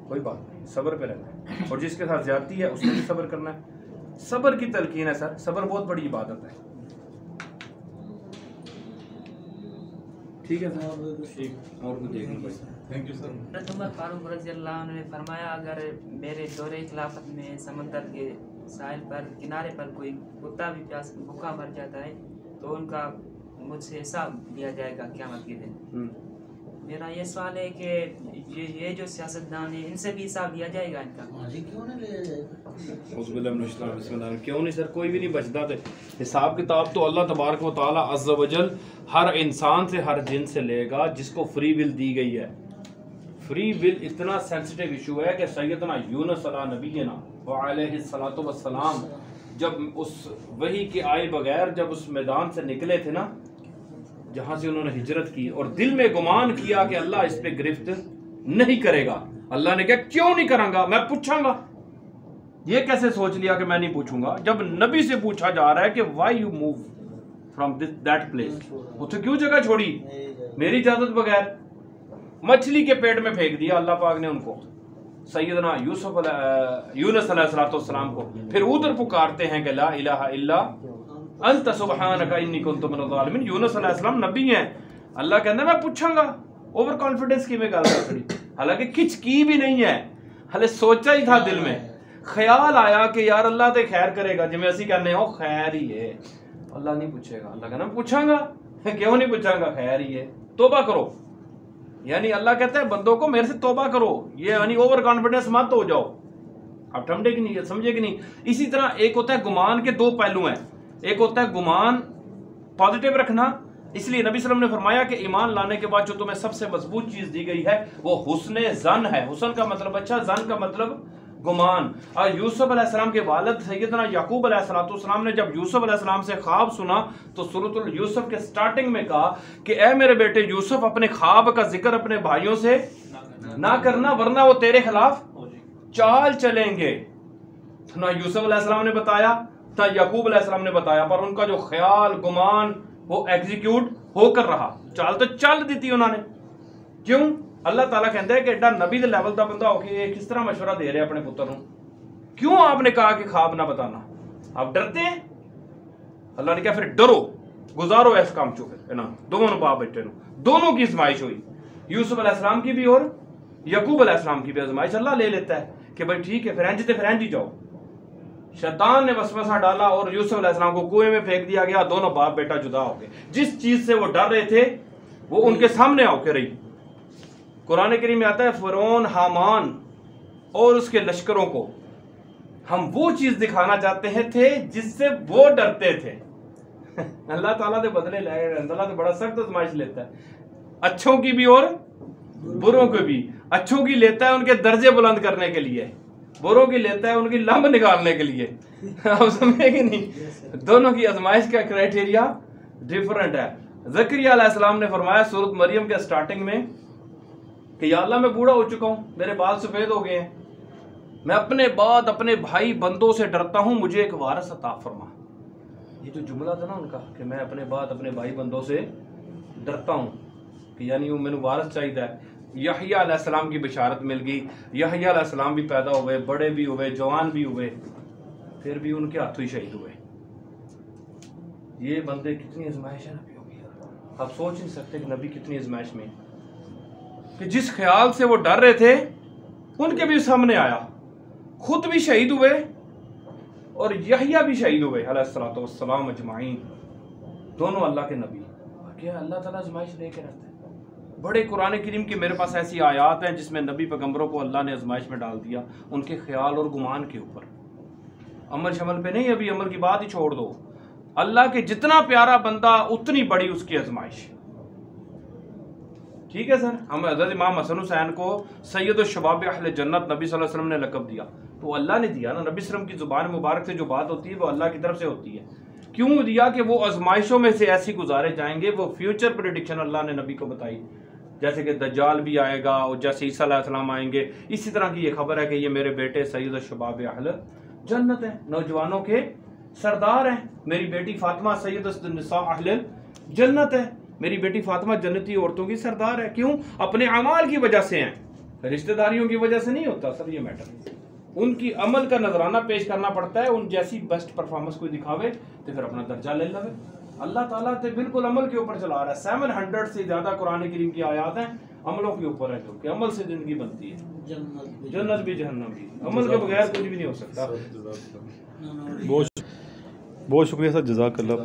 कोई बात नहीं, सब्र पे रहना है। और जिसके साथ ज्यादती है उसने भी सब्र करना है। सब्र की तलकीन है सर, सब्र बहुत बड़ी इबादत है। ठीक है सर, ठीक, और कुछ देख लो भाई। Thank you sir. Umar Farooq रज़ी अल्लाह अन्हु ने फरमाया, अगर मेरे दौरे खिलाफत में समंदर के साहिल पर किनारे पर कोई कुत्ता भी प्यास भूखा मर जाता है तो उनका मुझसे हिसाब लिया जाएगा क़यामत के दिन। मेरा ये सवाल है कि ये जो सियासतदान है इनसे भी हिसाब लिया जाएगा इनका? क्यों नहीं लिया जाएगा? क्यों नहीं सर, कोई भी नहीं बचता। थे हिसाब किताब तो अल्लाह तबारक व तआला अज़्ज़ व जल हर इंसान से, हर जिन से लेगा जिसको फ्री विल दी गई है। फ्री विल इतना सेंसिटिव इशू है कि सैयदना यूनुस अला नबीना व अलैहिस्सलातु वस्सलाम जब उस वही के आए बगैर जब उस मैदान से निकले थे ना, जहां से उन्होंने हिजरत की और दिल में गुमान किया कि अल्लाह इस पे गिरफ्त नहीं करेगा, अल्लाह ने कहा क्यों नहीं करांगा, मैं पूछूंगा। ये कैसे सोच लिया कि मैं नहीं पूछूंगा, जब नबी से पूछा जा रहा है कि why you move from this that place, उसे क्यों जगह छोड़ी मेरी इजाजत बगैर। मछली के पेट में फेंक दिया अल्लाह पाक ने उनको, सैयदना यूनुस अलैहिस्सलाम को। फिर उधर पुकारते हैं कि ला इलाहा इल्ला अंत सुब्हानका इन्नी कुन्तु मिनज़ ज़ालिमीन। यूनुस अलैहिस्सलाम नबी हैं, अल्लाह कहता है मैं पूछूंगा। ओवर कॉन्फिडेंस की मैं गल करी, हालांकि किच की भी नहीं है, हले सोचा ही था दिल में, ख्याल आया कि यार अल्लाह तो खैर करेगा, जिवें असीं कहने हो खैर ही है, अल्लाह नहीं पूछेगा। अल्लाह कहना पूछांगा, क्यों नहीं पूछांगा, खैर ही है, तौबा करो। यानी अल्लाह कहता है बंदों को मेरे से तौबा करो, ये यानी ओवर कॉन्फिडेंस मत हो जाओ। आप समझे कि नहीं, समझे कि नहीं। इसी तरह एक होता है गुमान के दो पहलू हैं, एक होता है गुमान पॉजिटिव रखना, इसलिए नबी सल्लल्लाहु अलैहि वसल्लम ने फरमाया कि ईमान लाने के बाद जो तुम्हें सबसे मजबूत चीज दी गई है वो हुस्न ज़न है। हुस्न का मतलब अच्छा, ज़न का मतलब गुमान। और यूसुफ अलैहिस्सलाम के वालिद सैयदना याकूब अलैहिस्सलाम ने जब यूसुफ अलैहिस्सलाम से ख्वाब सुना तो सूरतुल यूसुफ के स्टार्टिंग में कहा कि ए मेरे बेटे यूसुफ, अपने ख्वाब का जिक्र अपने भाइयों से ना करना वरना वो तेरे खिलाफ चाल चलेंगे। ना यूसुफ अलैहिस्सलाम ने बताया ना याकूब अलैहिस्सलाम ने बताया, पर उनका जो ख्याल गुमान वो एग्जीक्यूट होकर रहा, चाल तो चल दी थी उन्होंने। क्यों? अल्लाह ताला कहता है कि एडा नबी दे लेवल का बंदा होके किस तरह मशवरा दे रहे अपने पुत्र को, क्यों आपने कहा कि ख्वाब ना बताना, आप डरते हैं। अल्लाह ने कहा फिर डरो, गुजारो ऐसा काम चो। फिर ना दोनों बाप बेटे दोनों की आजमाइश हुई, यूसुफ अलैहिस्सलाम की भी और याकूब अलैहिस्सलाम की भी आजमाइश अल्लाह ले लेता है कि भाई ठीक है फिर ही जाओ। शैतान ने वसवसा डाला और यूसुफ अलैहिस्सलाम को कुएं में फेंक दिया गया, दोनों बाप बेटा जुदा हो गए। जिस चीज से वो डर रहे थे वो उनके सामने आके रही। कुरान करीम में आता है फिरौन, हामान और उसके लश्करों को हम वो चीज दिखाना चाहते थे जिससे वो डरते थे। अल्लाह ताला दे बदले ले, अल्लाह तो बड़ा सख्त आजमाइश लेता है, अच्छों की भी और बुरों की भी। अच्छों की लेता है उनके दर्जे बुलंद करने के लिए, बुरों की लेता है उनकी लंब निकालने के लिए। आप समझे कि नहीं, दोनों की आजमाइश का क्राइटेरिया डिफरेंट है। ज़करिया अलैहिस्सलाम ने फरमाया सूरत मरियम के स्टार्टिंग में कि या अल्लाह मैं बूढ़ा हो चुका हूँ, मेरे बाल सफेद हो गए हैं, मैं अपने बाद अपने भाई बंदों से डरता हूँ, मुझे एक वारिस अता फरमा। ये जो जुमला था ना उनका कि मैं अपने बाद अपने भाई बंदों से डरता हूँ, कि यानी वो मैंने वारिस चाहिए। यहया अलैहिस्सलाम की बिशारत मिल गई, यहया अलैहिस्सलाम भी पैदा हुए, बड़े भी हुए, जवान भी हुए, फिर भी उनके हाथों ही शहीद हुए। ये बंदे कितनी आजमाइश है नबी होगी, आप सोच नहीं सकते कि नबी कितनी आजमाइश में, कि जिस ख्याल से वो डर रहे थे उनके भी सामने आया, खुद भी शहीद हुए और यहया भी शहीद हुए अलैहिस्सलातु वस्सलाम अजमाइन, दोनों अल्लाह के नबी। क्या अल्लाह ताला आजमाइश लेके रहता है। बड़े कुरान करीम की मेरे पास ऐसी आयात हैं जिसमें नबी पैगंबरों को अल्लाह ने आजमाइश में डाल दिया, उनके ख्याल और गुमान के ऊपर। अमल शमल पे नहीं, अभी अमल की बात ही छोड़ दो, अल्लाह के जितना प्यारा बंदा उतनी बड़ी उसकी आजमाइश। ठीक है सर, हम हज़रत इमाम हसन हुसैन को सैयद शबाब अहले जन्नत नबी सल्लल्लाहु अलैहि वसल्लम ने लक़ब दिया, तो अल्लाह ने दिया ना। नबी सल्लम की ज़ुबान मुबारक से जो बात होती है वो अल्लाह की तरफ से होती है। क्यों दिया? कि वो आजमाइशों में से ऐसी गुजारे जाएंगे, वो फ्यूचर प्रेडिक्शन अल्लाह ने नबी को बताई, जैसे कि दज्जाल भी आएगा और जैसे ईसा अलैहिस्सलाम आएंगे। इसी तरह की ये खबर है कि ये मेरे बेटे सैयद शबाब अहले जन्नत हैं, नौजवानों के सरदार हैं। मेरी बेटी फातिमा सैयद निसा अहले जन्नत है, मेरी बेटी फातिमा जन्नती औरतों की सरदार है। क्यों? अपने अमाल की वजह से हैं, रिश्तेदारियों की वजह से नहीं होता सर ये मैटर। उनकी अमल का नजराना पेश करना पड़ता है, उन जैसी बेस्ट परफॉर्मेंस कोई दिखावे तो फिर अपना दर्जा ले लवे। अल्लाह ताला तो बिल्कुल अमल के ऊपर चला रहा है। 700 से ज्यादा कुरान करीम की आयात हैं अमलों के ऊपर है, जो कि अमल से जिंदगी बनती है, जन्नत भी जहन्नम भी। अमल के बगैर कुछ भी नहीं हो सकता। बहुत शुक्रिया सर, जज़ाकल्लाह।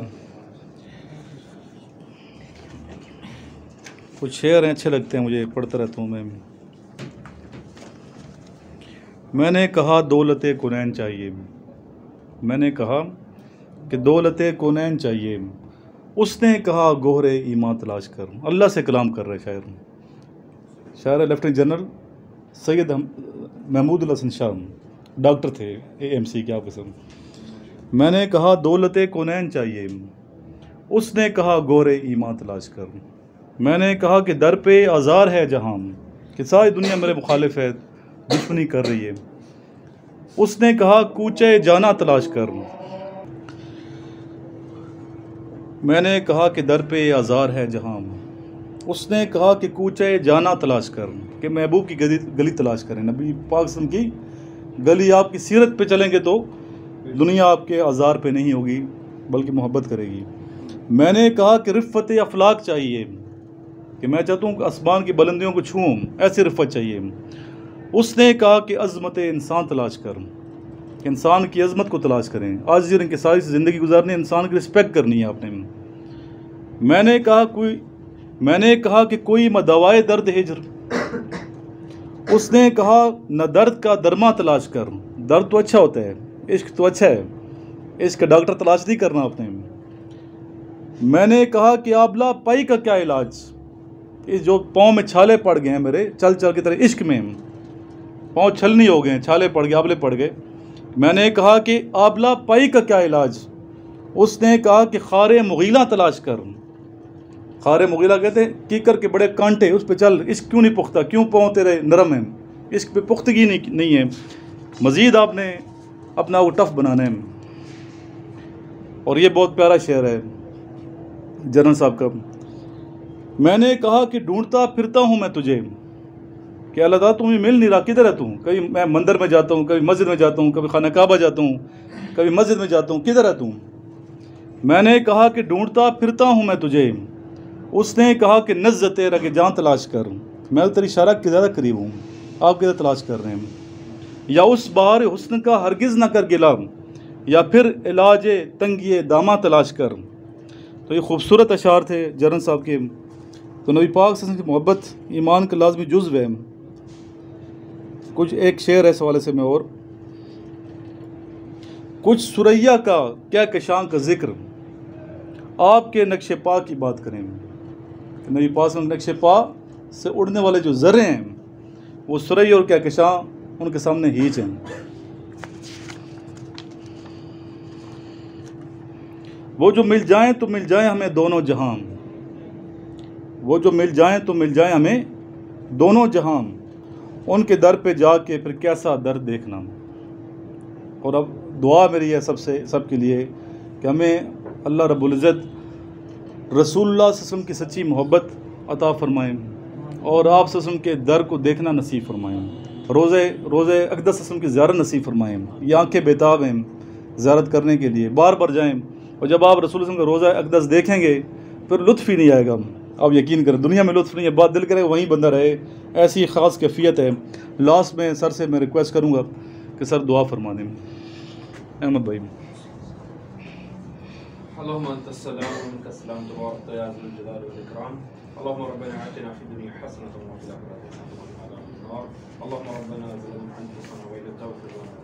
कुछ शेर हैं अच्छे लगते हैं मुझे, पढ़ता रहता हूँ मैं। मैंने कहा दौलत कुनैन चाहिए, मैंने कहा कि दौलत कुनैन चाहिए, उसने कहा गोहरे ईमान तलाश कर। अल्लाह से कलाम कर रहे शायर, शायर lieutenant general Syed Mahmood Hasan Shah, doctor थे AMC के आप कसम। मैंने कहा दौलत कुनैन चाहिए, उसने कहा गोहरे ईमान तलाश कर। मैंने कहा कि दर पे आज़ार है जहाँ, कि सारी दुनिया मेरे मुखालिफ है, दुश्मनी कर रही है। उसने कहा कूचे जाना तलाश कर। मैंने कहा कि दर पे आज़ार है जहाँ, उसने कहा कि कूचे जाना तलाश कर, कि महबूब की गली तलाश करें। नबी पाक सल्लल्लाहु अलैहि वसल्लम की गली, आपकी सीरत पे चलेंगे तो दुनिया आपके आज़ार पे नहीं होगी बल्कि मोहब्बत करेगी। मैंने कहा कि रिफ़त अफलाक चाहिए, कि मैं चाहता हूँ कि आसमान की बुलंदियों को छूऊं, ऐसी रिफ़त चाहिए। उसने कहा कि अज़मत इंसान तलाश कर, कि इंसान की अज़मत को तलाश करें, आज इनके सारी ज़िंदगी गुजारनी, इंसान की रिस्पेक्ट करनी है आपने। मैंने कहा कि कोई मदवाए दर्द हिजर, उसने कहा न दर्द का दरमा तलाश कर। दर्द तो अच्छा होता है, इश्क तो अच्छा है, इश्क का डॉक्टर तलाश नहीं करना आपने। मैंने कहा कि आबला पाई का क्या इलाज, इस जो पाँव में छाले पड़ गए हैं मेरे चल चल की तरह, इश्क में पाँव छलनी हो गए हैं, छाले पड़ गए, आबले पड़ गए। मैंने कहा कि आबला पाई का क्या इलाज, उसने कहा कि खारे मुगीला तलाश कर। खारे मुगीला कहते हैं कीकर के बड़े कांटे, उस पर चल, इश्क क्यों नहीं पुख्ता, क्यों पाँव तेरे नरम हैं, इश्क पे पुख्तगी नहीं है, मज़ीद आपने अपना वो टफ बनाना है। और ये बहुत प्यारा शेर है जनरल साहब का। मैंने कहा कि ढूंढता फिरता हूँ मैं तुझे, कि अल्लाह ताला तुम्हें मिल नहीं रहा, किधर है तू। कभी मैं मंदिर में जाता हूँ, कभी मस्जिद में जाता हूँ, कभी खाना काबा जाता हूँ, कभी मस्जिद में जाता हूँ, किधर है तू। मैंने कहा कि ढूंढता फिरता हूँ मैं तुझे, उसने कहा कि नज़्ज़ तेरा के जान तलाश कर। मैं तेरी शारक के ज़्यादा करीब हूँ, आप किधर तलाश कर रहे हैं। या उस बार हुस्न का हरगिज़ ना कर गिला, या फिर इलाज तंगी दामा तलाश कर। तो ये खूबसूरत अशार थे जनरल साहब के। तो नबी पाक सल्लल्लाहु अलैहि वसल्लम की मोहब्बत ईमान का लाज़मी जुज़्व है। कुछ एक शेर है इस हवाले से मैं, और कुछ सुरैया का क्या कशां का जिक्र, आपके नक्शे पा की बात करें। नबी पाक सल्लल्लाहु अलैहि वसल्लम नक्शे पा से उड़ने वाले जो ज़र्रे हैं वो सुरैया और क्या कशां उनके सामने हीच हैं। वो जो मिल जाएं तो मिल जाएं हमें दोनों जहां, वो जो मिल जाएं तो मिल जाएं हमें दोनों जहां, उनके दर पे जाके फिर कैसा दर देखना। और अब दुआ मेरी है सबके लिए कि हमें अल्लाह रब्बुल इज़्ज़त रसूलुल्लाह सल्लल्लाहु अलैहि वसल्लम की सच्ची मोहब्बत अता फ़रमाएँ और आप सल्लल्लाहु अलैहि वसल्लम के दर को देखना नसीब फ़रमाएँ। रोज़े अक़दस सल्लम की ज़ियारत नसीब फ़रमाएँ। ये आँखें बेताब हैं ज़ियारत करने के लिए, बार बार जाएँ। और जब आप रसूल सल्लल्लाहु अलैहि वसल्लम का रोज़ा अक़दस देखेंगे फिर लुत्फ़ ही नहीं आएगा। आप यकीन करें, दुनिया में लुत्फ़ नहीं है, बात दिल करे वहीं बंदा रहे, ऐसी ख़ास कैफियत है। लास्ट में सर से मैं रिक्वेस्ट करूँगा कि सर दुआ फरमा दें। अहमद भाई। अल्लाहुम्मा अंतस सलाम व मिनकस सलाम तबारक या ज़ुल जलाल वल इकराम। अल्लाहुम्मा रब्बना आतिना फ़िद दुनिया हसनतन व फ़िल आखिरति हसनतन व क़िना अज़ाबन नार। अल्लाहुम्मा रब्बना ज़लमना अनफुसना व इन तग़फिर लना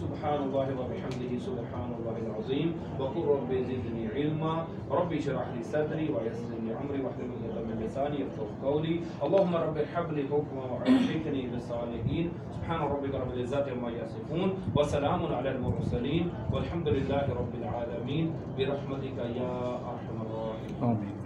सुब्हानल्लाहि व बिहम्दिही सुब्हानल्लाहिल अज़ीम व क़ुल रब्बि ज़िदनी इल्मा रब्बि इश्रह ली सदरी व यस्सिर ली अमरी वहलुल उक़दतम मिन लिसानी यफ़क़हू क़ौली अल्लाहुम्मा रब्बि हब ली हुक्मन व अल्हिक़नी बिस्सालिहीन सुब्हान रब्बिका रब्बिल इज़्ज़ति अम्मा यसिफ़ून व सलामुन अलल मुरसलीन वल्हम्दुलिल्लाहि रब्बिल आलमीन बिरहमतिका या अरहमर राहिमीन। आमीन।